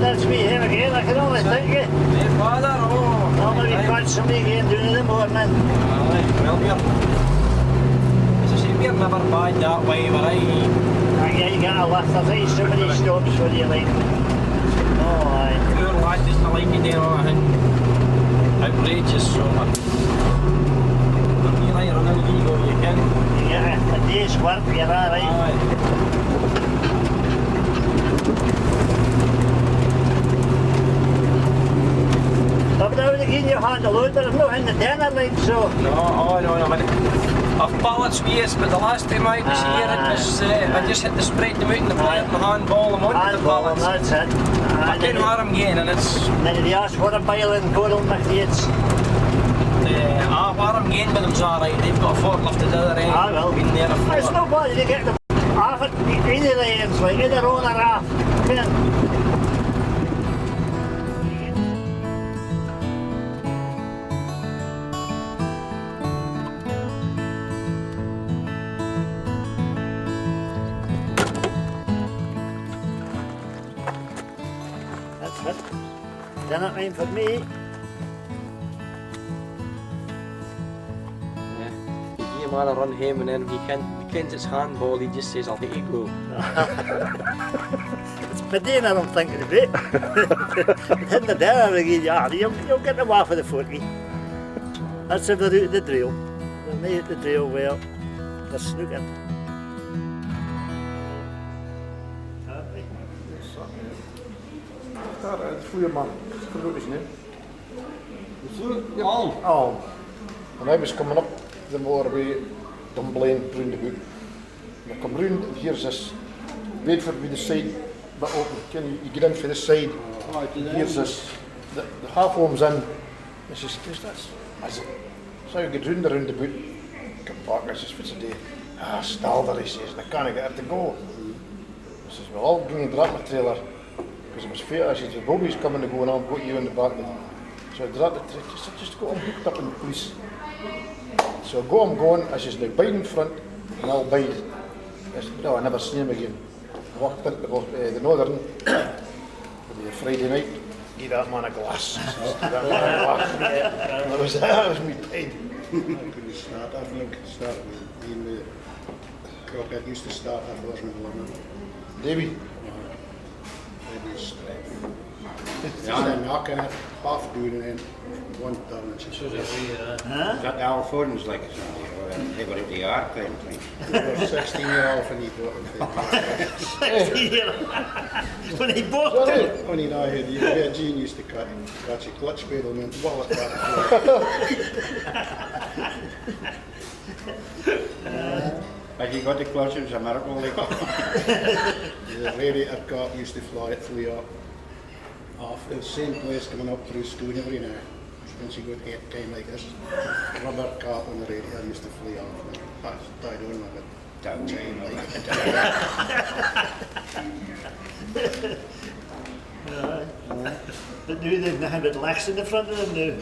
B: That's me here again, I can only thank you.
E: Hey, father, oh.
B: Normally we catch somebody again doing it in the morning.
E: Well, as I say, we're never bad that way, but
B: Yeah, you get a lift, there's always so many stops for you like. Oh aye.
E: poor lad doesn't like it there on a hint. Outrageous, so you like running legal, you can.
B: You get a day's work, you're alright.
E: Aye.
B: But now and again you hand a load, there's no in the dinner like so.
E: No, oh no, but I've pallets with yes, but the last time I was here it was, I just had to spread them out in the plate and handball them onto the
B: Handball,
E: pallets.
B: that's it.
E: I didn't wear them again and it's,
B: Then they ask what a bile and coral McDade's.
E: I wear them again but them's alright, they've got a forklift at the other end.
B: Ah well.
E: Been there before.
B: It's no bother to get them off at either ends, like either on or off. Come on. dinner time for me.
E: You give him a run home and then he kens it's handball, he just says, I'll let you go.
B: It's my dinner I'm thinking of it. Hitting the dinner again, yeah, you'll get them off of the footy. That's if they're out of the drill. They're not out the drill, well, they're snooking.
H: Daar, het goede man. Goed is niet.
D: Alm.
H: Alm. En hij was komen op, dan waren we dan blijven bruin de buik. Dan kwam bruin, hier is weet voor wie de zijde, maar ook je grens voor de zijde. Hier is de halfboom zijn. Dus is dat? Als zou je gedruin er in de buik, ik heb pakken, als je spitsen deed. Ah, stel daar is, dan kan ik er te go. Dus het is wel al ging draad met trailer. Dus als je de bobby's komen dan gewoon aan, go hier in de bak. So draad het just go on hooked up in the police. So go on going as is like bite in front and I'll bite. No, I never seen him again. I walked into the northern it'll be a Friday night. Eat that man a glass. That was me paid.
A: I couldn't start off, look, start with the croquette used to start off was with one.
H: Davy.
A: Maybe straight. Ja, dan knocken it, half doing it in one down and she's
C: Dat de oude foto's lekker zo. They were in the yard claim thing.
A: 16 year old and he bought
B: When he bought it.
A: Only now I had the Gene used to catch a clutch pedal and wallet back.
C: Had you got the clutch, it was a miracle. Like.
A: The radiator cart used to fly up off the same place coming up through school every night. Once you got 8 time like this, rubber cart on the radiator used to fly off and tied on with it.
C: Down
A: Chain like
B: But do they have it lax in the front of them now?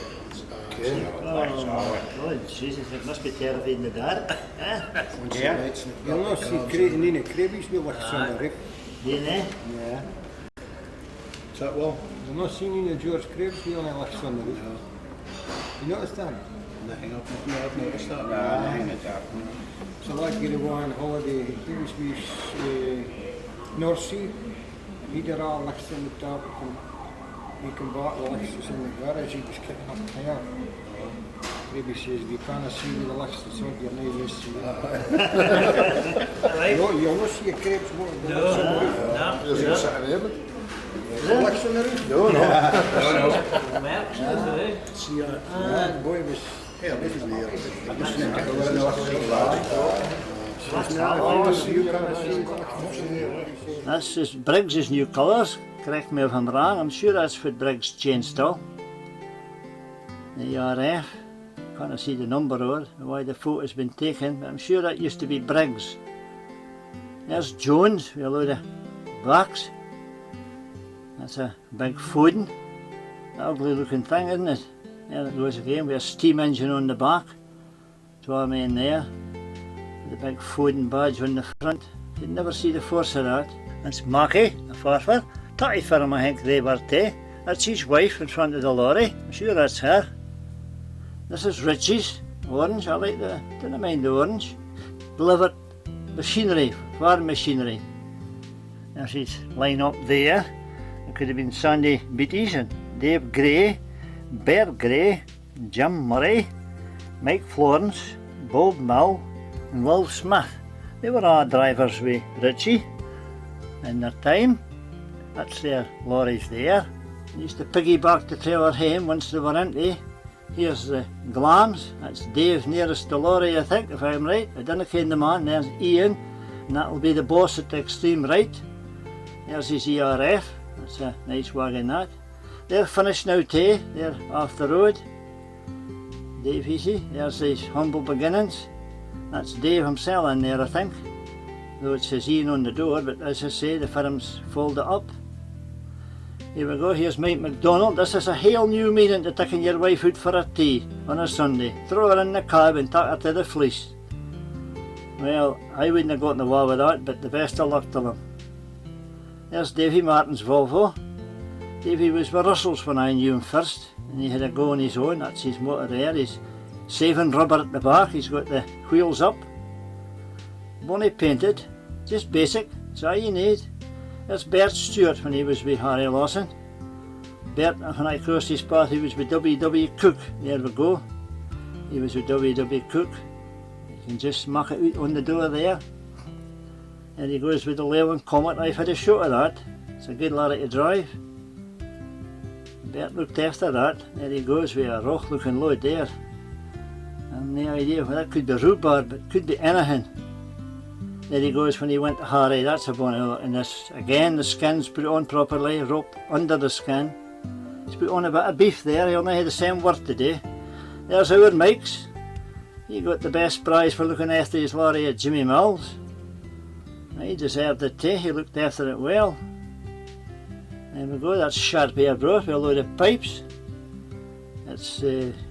C: Oh,
B: Oh, Jesus, it must be terrible in the dark.
A: once
C: Yeah.
A: the lights and
D: You'll not see crazy crabbies with what's on the Rick.
B: You know?
D: Yeah.
A: Is that well?
D: You'll not see any George Crabs with only what's on the roof. You notice that?
A: Nothing up, I've noticed that.
C: yeah, hang it up.
D: So like you go on holiday, he was with North Sea. He did all lights on the top and he can bought the lights in the garage, he was kicking up the hair. Maybe says, we can't see the lights that's on your neighbours. You'll not see a crabs walk the lights on the roof.
H: Dus ik zeg het even.
D: The lights on the roof?
H: No, no.
A: See,
D: That boy was...
A: yeah, this is the
B: That's just Briggs' new colours. Correct me if I'm wrong. I'm sure that's what Briggs changed to. The RF. Can't see the number or why the photo's been taken, but I'm sure that used to be Briggs. There's Jones with a load of blacks. That's a big Foden. Ugly looking thing, isn't it? There it goes again with a steam engine on the back. 12 men there. With the big Foden badge on the front. You'd never see the force of that. That's Mackie, the farfer. 30 for him, I think they were too. That's his wife in front of the lorry. I'm sure that's her. This is Richie's orange. I like the, didn't mind the orange. Delivered machinery, farm machinery. There's his line up there. It could have been Sandy Beatties and Dave Gray, Bear Gray, Jim Murray, Mike Florence, Bob Mill and Will Smith. They were all drivers with Richie in their time. That's their lorries there. They used to piggyback the trailer home once they were empty. Here's the Glams, that's Dave nearest the lorry I think, if I'm right. I don't know the man. There's Ian, and that'll be the boss at the extreme right. There's his ERF, that's a nice wagon that. They're finished now too, they're off the road. Dave Easy, there's his humble beginnings. That's Dave himself in there I think. Though it says Ian on the door, but as I say, the firm's folded up. Here we go, here's Mike McDonald. This is a hail new meaning to taking your wife out for a tea on a Sunday. Throw her in the cab and take her to the Fleece. Well, I wouldn't have gotten away with that, but the best of luck to them. There's Davy Martin's Volvo. Davy was with Russell's when I knew him first, and he had a go on his own. That's his motor there. He's saving rubber at the back. He's got the wheels up. Bonnie painted, just basic. That's all you need. That's Bert Stewart when he was with Harry Lawson. Bert, when I crossed his path, he was with W.W. Cook. There we go. He was with W.W. Cook. You can just mark it out on the door there. And he goes with the Leyland Comet. I've had a shot of that. It's a good lorry to drive. Bert looked after that. There he goes with a rough looking load there. And no idea, well, that could be rhubarb, but it could be anything. There he goes when he went to Harry. That's a bonny lot. And this, again, the skin's put on properly, rope under the skin. He's put on a bit of beef there. He only had the same work today. There's our Mike's. He got the best prize for looking after his lorry at Jimmy Mills. He deserved it too. He looked after it well. There we go. That's sharp air brought with a load of pipes. It's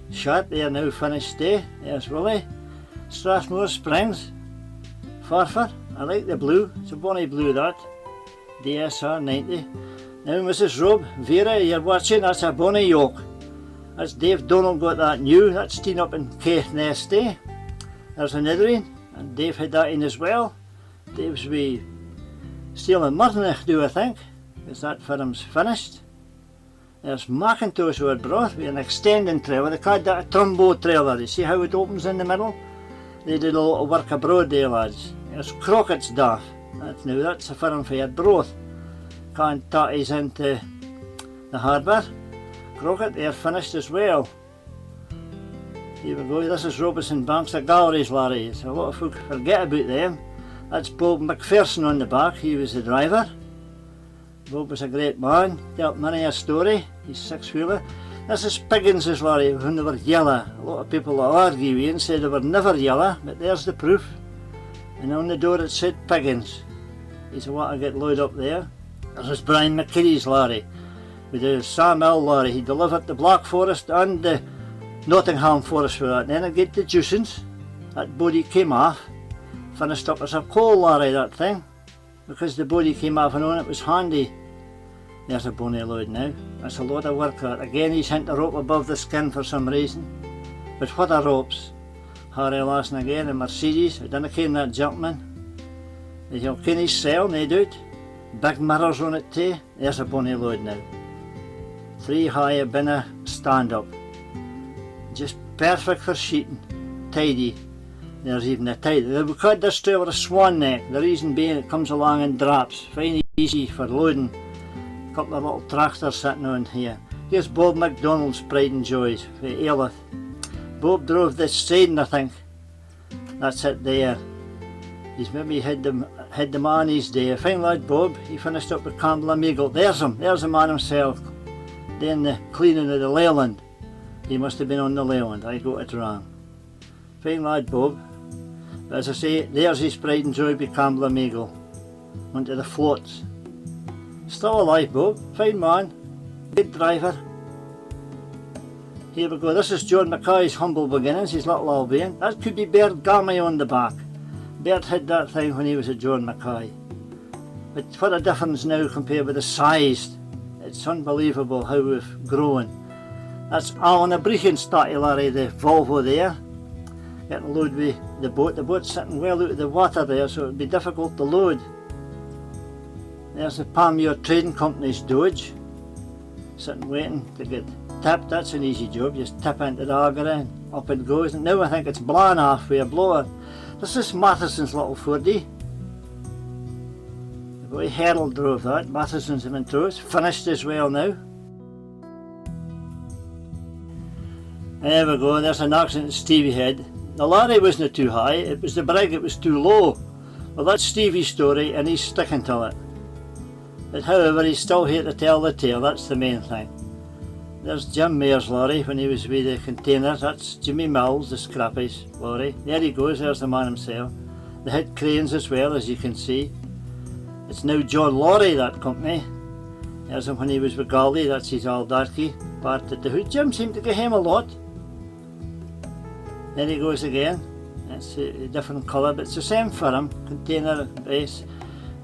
B: sharp there now, finished day. There's Willie. Strathmore Springs. Farfer. I like the blue. It's a bonny blue that. DSR 90. Now Mrs. Rob, Vera, you're watching. That's a bonny yoke. That's Dave Donald got that new. That's seen up in Caithness Day. There's another one. And Dave had that in as well. Dave's with Steel and Murdenich, do I think. Because that firm's finished. There's Macintosh who had brought with an extending trailer. They called that a Trumbo trailer. You see how it opens in the middle? They did a lot of work abroad there, lads. There's Crockett's Daff. That's a firm for your broth. Can't tatties into the harbour. Crockett, they're finished as well. Here we go. This is Robertson Banks, the galleries lorry. A lot of folk forget about them. That's Bob McPherson on the back. He was the driver. Bob was a great man. Dealt many a story. He's six-wheeler. This is Piggins' lorry when they were yellow. A lot of people will argue with you and say they were never yellow, but there's the proof. And on the door it said Piggins. He's what I get loaded up there. This is Brian McKinney's lorry. With the Sam L lorry. He delivered the Black Forest and the Nottingham Forest for that. And then I get the Juicens. That body came off. Finished up as a coal lorry, that thing. Because the body came off and on it was handy. There's a bonny load now. That's a lot of work that. Again he's hint a rope above the skin for some reason. But what are ropes? Harry Lawson again, a Mercedes. I don't ken that gentleman. The Kilkenny's cell, no doubt. Big mirrors on it too. There's a bonny load now. 3 high binna stand up. Just perfect for sheeting. Tidy. There's even a tidy. We call this trailer a swan neck. The reason being it comes along in drops. Fine easy for loading. A couple of little tractors sitting on here. Here's Bob McDonald's pride and joys for Ailith. Bob drove this Sedan, I think. That's it there. He's maybe had them on his day. A fine lad, Bob. He finished up with Campbell and Meagle. There's him. There's the man himself. Then the cleaning of the Leyland. He must have been on the Leyland. I got it wrong. Fine lad, Bob. But as I say, there's his pride and joy with Campbell and Meagle. Went to the floats. Still alive, Bob. Fine man. Good driver. Here we go. This is John Mackay's humble beginnings, his little Albion. That could be Bert Gammy on the back. Bert had that thing when he was a John Mackay. But what a difference now compared with the size. It's unbelievable how we've grown. That's Alan Abrichan started Larry, the Volvo there. Getting loaded with the boat. The boat's sitting well out of the water there, so it would be difficult to load. There's the Palmure Trading Company's Dodge. Sitting waiting to get tapped. That's an easy job. Just tap into the auger and up it goes. And now I think it's blown off with a blower. This is Matheson's little 4D. The boy Harold drove that. Matheson's have been through. It's finished as well now. There we go. There's an accident Stevie had. The lorry wasn't too high. It was the brig. It was too low. Well, that's Stevie's story, and he's sticking to it. But however, he's still here to tell the tale. That's the main thing. There's Jim Mayer's lorry when he was with the containers. That's Jimmy Mills, the Scrappy's lorry. There he goes. There's the man himself. They had cranes as well, as you can see. It's now John Lorry, that company. There's him when he was with Galdi. That's his old darky. Part at the hood. Jim seemed to get him a lot. There he goes again. It's a different colour, but it's the same firm. Container base.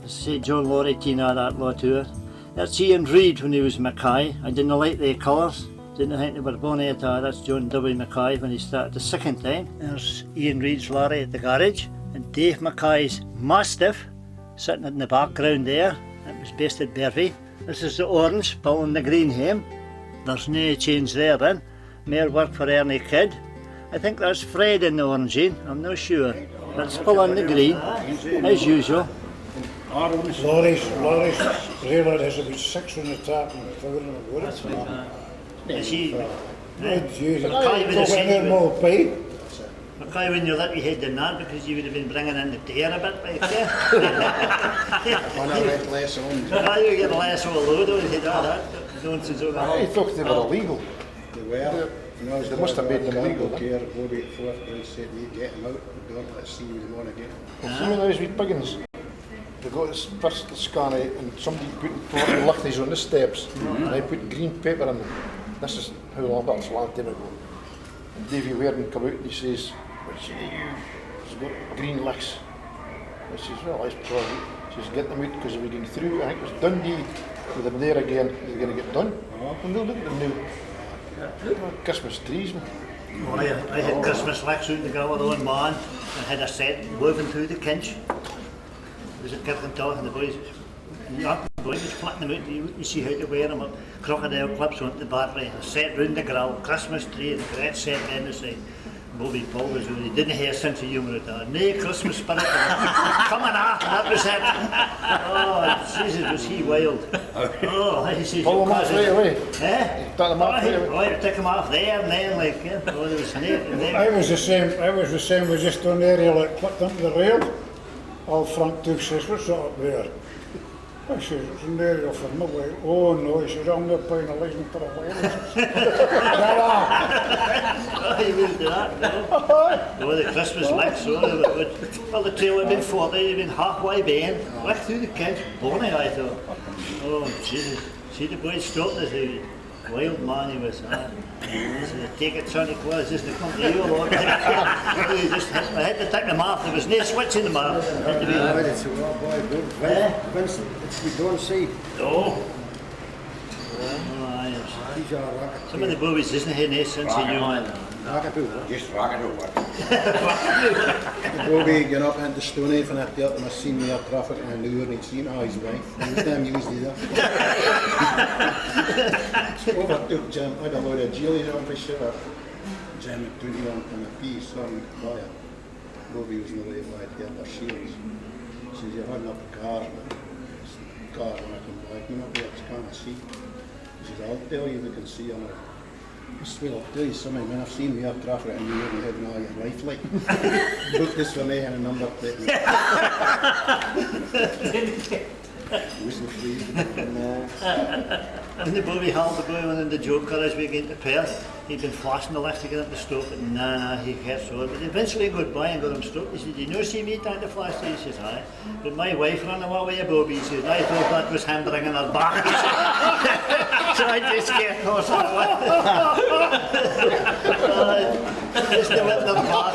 B: Say John Lorry, Tina, that lot to her. That's Ian Reid when he was Mackay. I didn't like their colours. Didn't think they were bonny at all. That's John W. Mackay when he started the second time. There's Ian Reid's lorry at the garage. And Dave Mackay's Mastiff sitting in the background there. That was based at Bervie. This is the orange pulling the green home. There's no change there then. More work for Ernie Kidd. I think there's Fred in the orangey. I'm not sure. That's pulling the green as usual.
H: Lorries, really there's about 6 on the top and 4 on the bottom. That's fine.
B: Is he?
H: Mackay with the same more pay.
B: Mackay, when you're lucky, head than that because you would have been bringing in the tear a bit like there.
A: On a red less on.
B: You get less of a load on it, that nonsense over
H: I thought they were illegal.
A: They were.
H: They must have made them illegal.
A: Care, Bobby at 4th grade said, you get them out, don't let's see what they want to get.
H: Well, see when those wee piggins, they got this first scan and somebody put lichties on the steps and they put green paper in them. This is how long that's a long time ago. And Davy Warden come out and he says, "What's it you? He's got green licks." I says, "Well, that's probably." He says, "Get them out because if we get through, I think it was Dundee with them there again, they're going to get done." And they'll look at them now. Christmas trees, man.
B: Oh, I had Christmas licks out in the grill with one man and had a set woven through the kinch. It was at Kirkentall and the boys was flicking them out. You see how to wear them up. Crocodile clips onto the battery, a set round the grill, Christmas tree, the great set then the side. Bobby Paul was really didn't have a sense of humour at all. No Christmas spirit. Coming after that was it. Oh, Jesus, was he wild. Oh, he says,
H: pull them off right away.
B: Eh?
H: Take them off right away.
B: Right, take them off there and then, like, yeah. Oh, there was
I: I was the same, we just on the area, like, clipped into the rail. All Frank took says, "What's that up there?" I says, "It's an aerial for my way." "Oh no," he says, "I'm not paying a license for a while."
B: Oh, he wouldn't do that, no. Oh, the Christmas licks, oh, they were good. Well, the trail had been 40, they'd been halfway bent, licked through the kids, bonny, I thought. Oh, Jesus. See, the boys stopped us, he wild man he was. So take it, Sonny Claus, just to come to you a lot. I had to take them off, there was no switching them off.
D: It's a well boy, good. Vincent, we don't see.
B: No.
D: He's all right.
B: Some of the boys isn't having any sense of humour.
C: Just rock it over.
A: Bobby got up into Stoney and I dealt with my senior traffic and I knew and he'd seen his wife. And the time used either. Overtook Jim, I had a load of jellies on for sure. Jim at 21 and a piece, son buyer. Bobby was not able to get their shields. He says, "You're holding up the cars, man. Car when I come back, you know, it's kind of see." He says, "I'll tell you, they can see on it." I swear, I'll tell you something, man, I've seen the air traffic and you wouldn't have all your life like. Book this for me and a number plate. Wasn't free.
B: When the Bobby held the boy in the joker as we get into Perth, he'd been flashing the lift to get him to stop, but nah, he kept on. But eventually he got by and got him stopped. He said, "You know, see me trying to flash?" He says, "Aye." But my wife ran away with Bobby. He said, "I thought that was him bringing her back." So I just kept on just to win them back.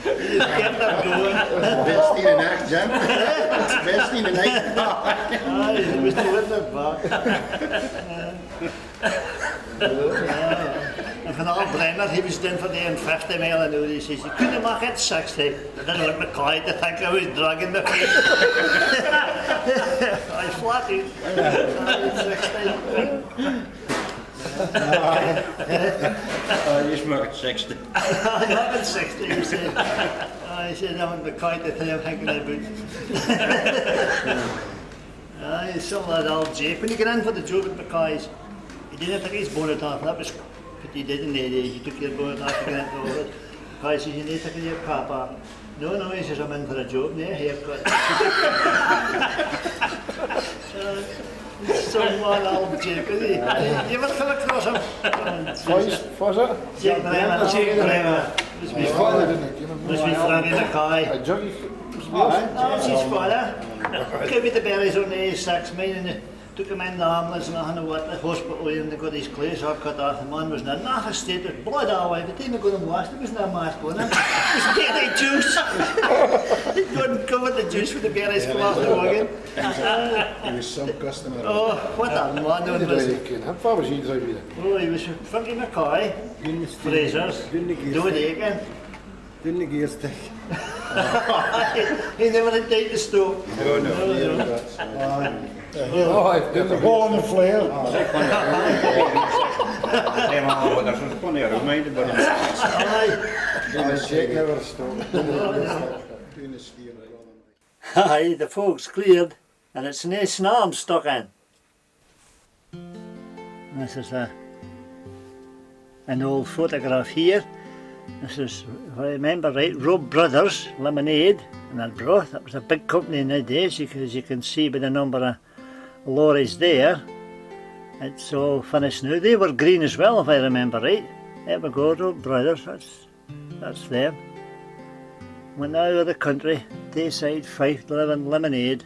B: He just kept them going.
A: Best thing in that, Jim. Best thing in that.
B: Aye, it was to win them back. And van al Brenner, he was doing for the M50 mile and he says, "You couldn't make it 60. I didn't want Mackay to think I was dragging the feet." I was flattered. 60.
C: I just make it 60.
B: I'm not at 60, he said. He said, "I want Mackay to think I'm thinking about." Some of that old Jake. When you get in for the job at Mackay's, he didn't take his bonnet off. That was what he did in the day. He took your bonnet off to get into it. Mackay says, "You need to take your cap off." No, he says, "I'm in for a job, no haircut." Some one old Jake, is he? You ever come across him?
H: Was it?
B: Jake Brenner. Must be
H: Father, didn't he?
B: Must be Frankie Mackay.
H: A juggy.
B: That's his father. Could be the berries on the A6 mine and took him in the ambulance and I know what, the hospital and they got his clothes all cut off. The man was in a naff state with blood all over. The time they got him washed, there wasn't a mask on him. It was berry juice. He couldn't cover the juice with the berries come off the wagon.
A: He was some customer.
B: Oh, what a man
H: How
B: that
H: did
B: was.
H: How far was he driving?
B: Oh, he was Frankie McCoy, Fraser's, Joe Aiken.
D: Didn't the gear stick?
B: He never had time to stop.
I: The ball on the flare.
C: There's plenty of reminded, but
D: Jake never stopped.
A: Doing the steer and all that.
B: Aye, the fog's cleared and it's no snarm stuck in. This is an old photograph here. This is, if I remember right, Rob Brothers Lemonade and that broth. That was a big company in the days, as you can see by the number of lorries there. It's all finished now. They were green as well, if I remember right. There we go, Rob Brothers, that's them. Went out of the country, Tayside, Fife, living lemonade.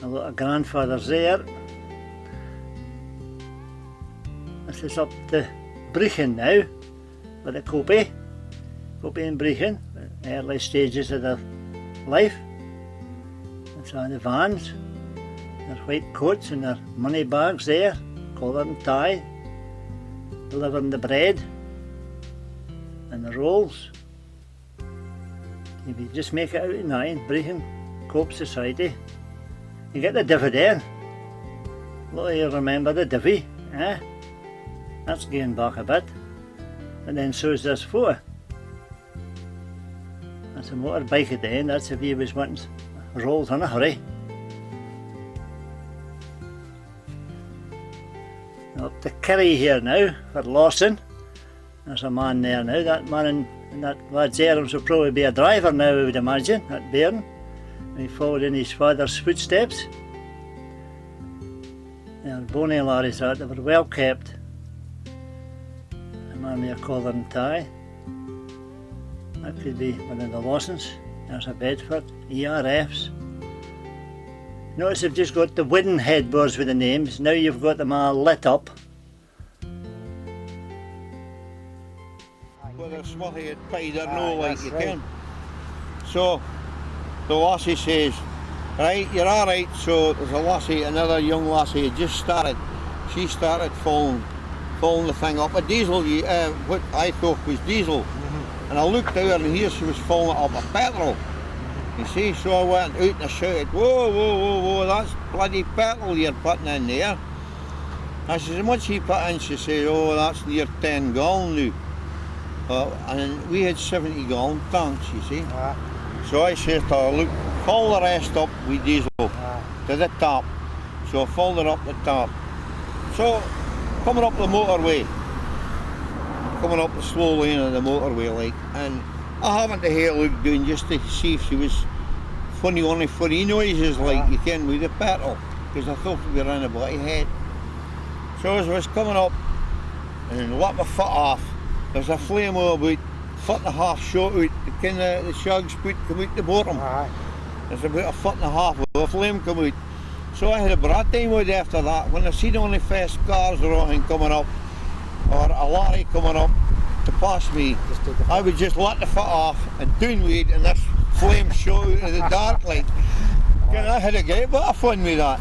B: A lot of grandfathers there. This is up to Brechin now, with the Copy and Brechin, early stages of their life. That's all the vans, their white coats and their money bags there, collar and tie, delivering the bread and the rolls. If you just make it out at 9, Brechin Co-op Society, you get the divvy then. A lot of you remember the divvy, eh? That's going back a bit. And then so is this photo. That's a motorbike at the end, that's if you was wanting rolls in a hurry. Up to Kerry here now for Lawson. There's a man there now. That man in that lad's arms will probably be a driver now, I would imagine, at Bairn. He followed in his father's footsteps. They were bony lorries that, they were well kept. A man with a collar and tie. That could be one of the Lawsons. There's a Bedford, ERFs. Notice they've just got the wooden headboards with the names. Now you've got them all lit up.
G: Well, they're smithy at pie, they're no like you can. So the lassie says, right, you're alright. So there's a lassie, another young lassie had just started. She started following the thing up. A diesel, what I thought was diesel. And I looked out and here she was following it up a petrol. You see, so I went out and I shouted, whoa, whoa, whoa, whoa, that's bloody petrol you're putting in there. I says, how much you put in? She said, oh, that's near 10 gallon now. And we had 70 gallon tanks, you see. So I said to her, look, fill the rest up with diesel to the top. So I filled it up the top. So, coming up the motorway, coming up the slow lane of the motorway like, and I haven't the hair look doing just to see if she was funny noises like you can with the petrol, because I thought we were in a bloody head. So as I was coming up and let my foot off, there's a flame about a foot and a half shot out, the shags come out the bottom. There's about a foot and a half of a flame come out. So I had a bad time with after that. When I seen only fast cars or anything coming up, or a lorry coming up to pass me, I would just let the foot off and downward, and this flame shot out in the dark like. And I had a great bit of fun with that.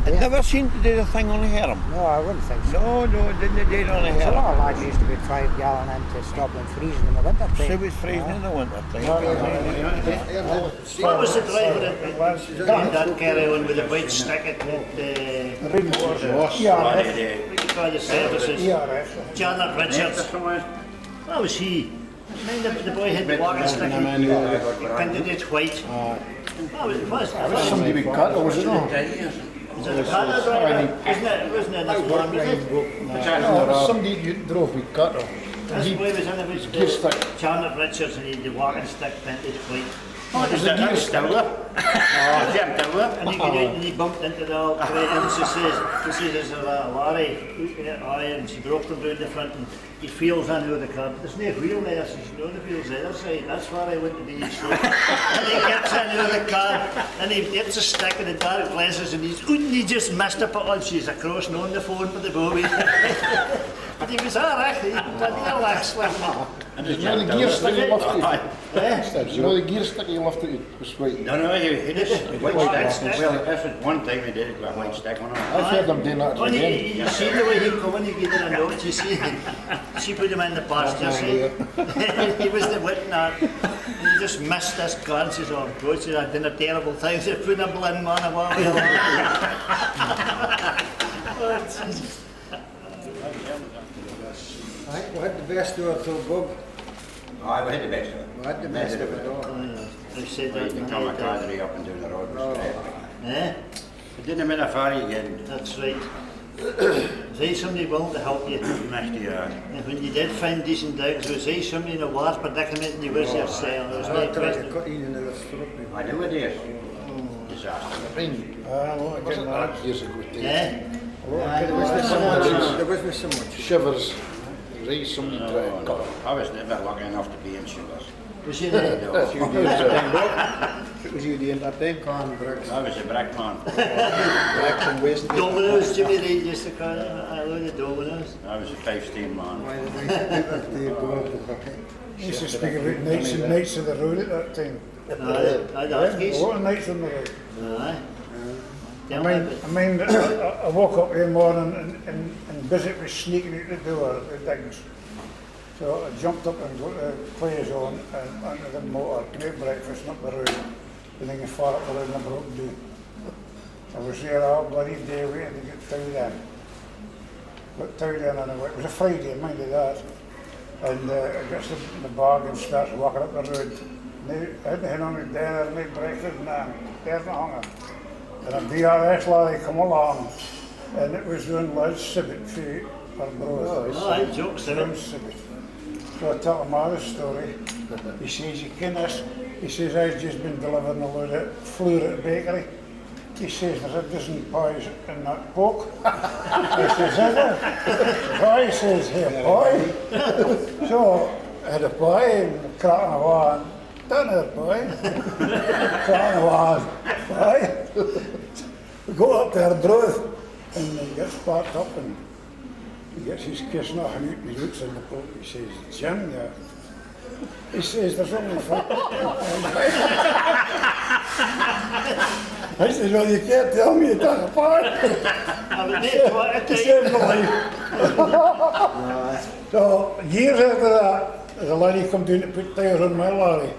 G: It never seemed to do the thing on the harem.
F: No, I wouldn't think so.
G: No, it didn't do it on the
F: A
G: harem.
F: lot of lads used to be 5 gallon into Scotland freezing in the winter time.
G: So it was freezing in the winter time.
B: What was the driver that carry on with the white stick at the services? Janet Richards. That was he. Mind the boy had the walking stick and he painted it white. That was
H: Somebody with cattle, was it not?
B: Was it the cattle driver? Wasn't it this one, was it?
H: No, it was somebody who drove with cattle.
B: This boy was in the
H: Gear stick.
B: Janet Richards and he had the walking stick painted white.
C: That was still there. Oh, Jim still there.
B: And he got out and he bumped into the old crate and she says there's a lorry and she dropped him down the front and he feels under the car. There's no wheel there, she says, no, the wheel's the other side. That's where I went to be so. And he gets into the car and he hits a stick in the dark glasses and he just missed it on. She's across and on the phone with the bobby. But he was alright, he bloody relaxed with me.
C: And
H: You know the gear stick he lifted
C: Aye.
H: it? You know the gear stick he lifted it was white.
C: No, he just white stick. Well, that's what one time he did it with a white stick on it.
H: I've heard them doing that
B: And
H: again.
B: you see the way he come in, he gave it a note, you see. She put him in the passenger seat. He was the wit in that. And he just missed this car and says, oh, God, she's done a terrible thing. She's put a blind man away. Oh, Jesus.
D: I think we had the best of it till Bob.
C: Aye, we had the best of it.
D: We had the best of it all.
B: I said
C: We
B: that.
C: had to come a cadre up and down the road was great.
B: Eh?
C: It didn't mean a ferry again.
B: That's right. Say somebody willing to help you.
C: Next year.
B: And when you did find decent digs, was he somebody in a worse predicament and you was yourself? There was
D: I
B: no
D: tried to
B: question.
D: cut in into the throat.
C: I do it is. Disaster.
H: I mean, wasn't that years ago?
B: Eh?
D: There wasn't so much. There wasn't so much.
H: Shivers. Raise somebody trying.
C: No, I was never lucky enough to be in Shivers.
B: Was he there?
A: It was you doing that time?
D: Corn bricks.
C: I was a brick man.
A: Blacks and West.
B: Dominoes, Jimmy Reid used to call it. I love the Dominoes.
C: I was a 5-steam man.
D: Why did they go?
I: He used to speak about nights and nights of the road at that time.
B: Aye, that's
I: A
B: geese.
I: lot of nights on the road.
B: Aye.
I: I mean, I woke up in the morning and Bizet was sneaking out the door at the digs. So I jumped up and got the players on and under the motor, made breakfast up the road, and then far up the road and I broke down. I was there all bloody day waiting to get towed in. Got towed in and it was a Friday, mind you that. And I gets the bag and starts walking up the road. Now, I hadn't had on the dinner, made breakfast and there's no hunger. And a BRS lorry come along, and it was doing Liz Sibbett for Bros.
B: Aye, jokes in
I: Jim
B: it.
I: Sibbett. So I tell him all the story. He says, you ken this? He says, I've just been delivering a load of flour at the bakery. He says, there's a dozen pies in that poke. I says, is there? He says, hey, pie. So I had a pie and cracking away. Dinner pie. Cracking away. Pie. We go up there, Bros, and he gets parked up and he gets his kiss knock and he looks in the boat. He says, Jim, yeah. He says, there's only 5. I said, well, you can't tell me you done a part.
B: I would make what I
I: He
B: tell
I: said,
B: you.
I: no. So, years after that, the lady come down to put tyres on my lorry.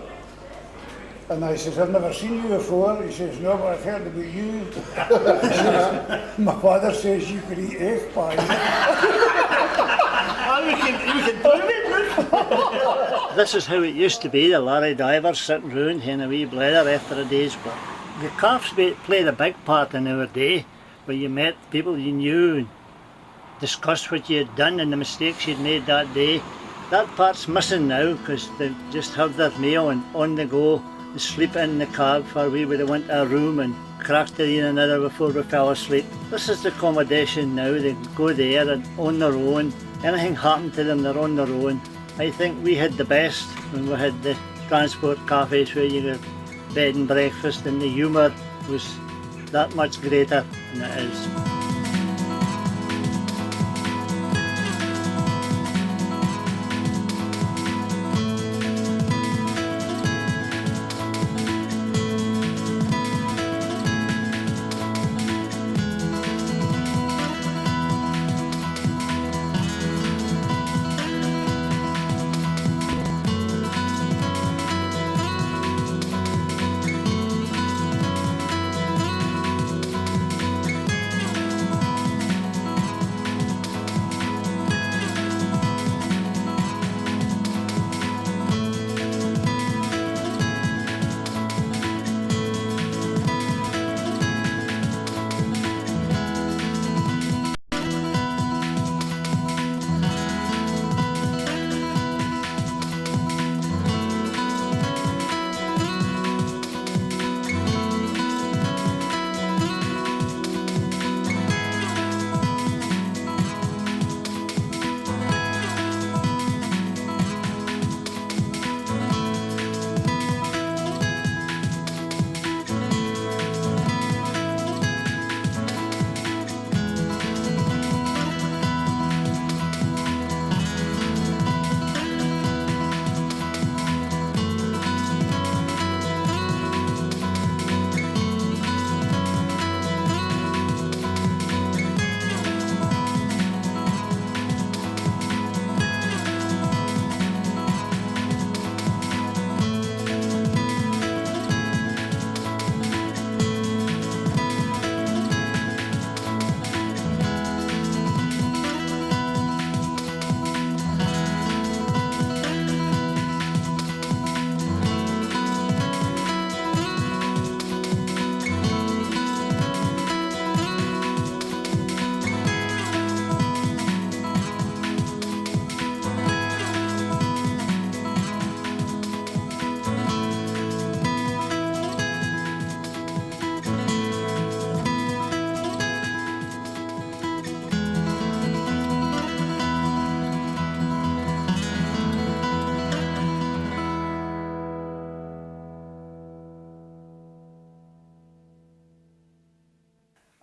I: And I says, I've never seen you before. He says, no, but I've heard about you. He says, my father says you could eat egg pie.
B: We can prove it. This is how it used to be, the lorry drivers sitting round having a wee blather after a day's work. The calves played a big part in our day, where you met people you knew and discussed what you had done and the mistakes you'd made that day. That part's missing now because they just have their meal and on the go. They sleep in the cab for we would have went to a room and cracked it in another before we fell asleep. This is the accommodation now. They go there and on their own. Anything happened to them, they're on their own. I think we had the best when we had the transport cafes where you got bed and breakfast, and the humour was that much greater than it is.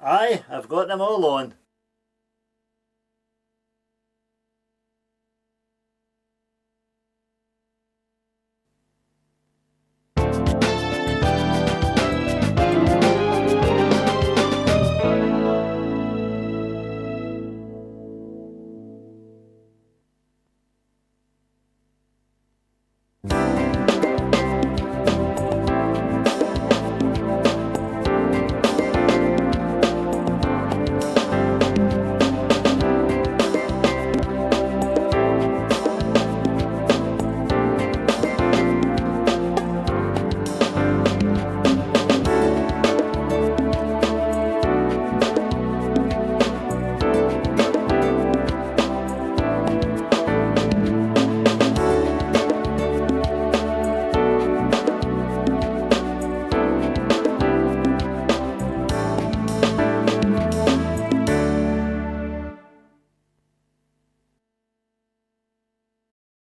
B: Aye, I've got them all on.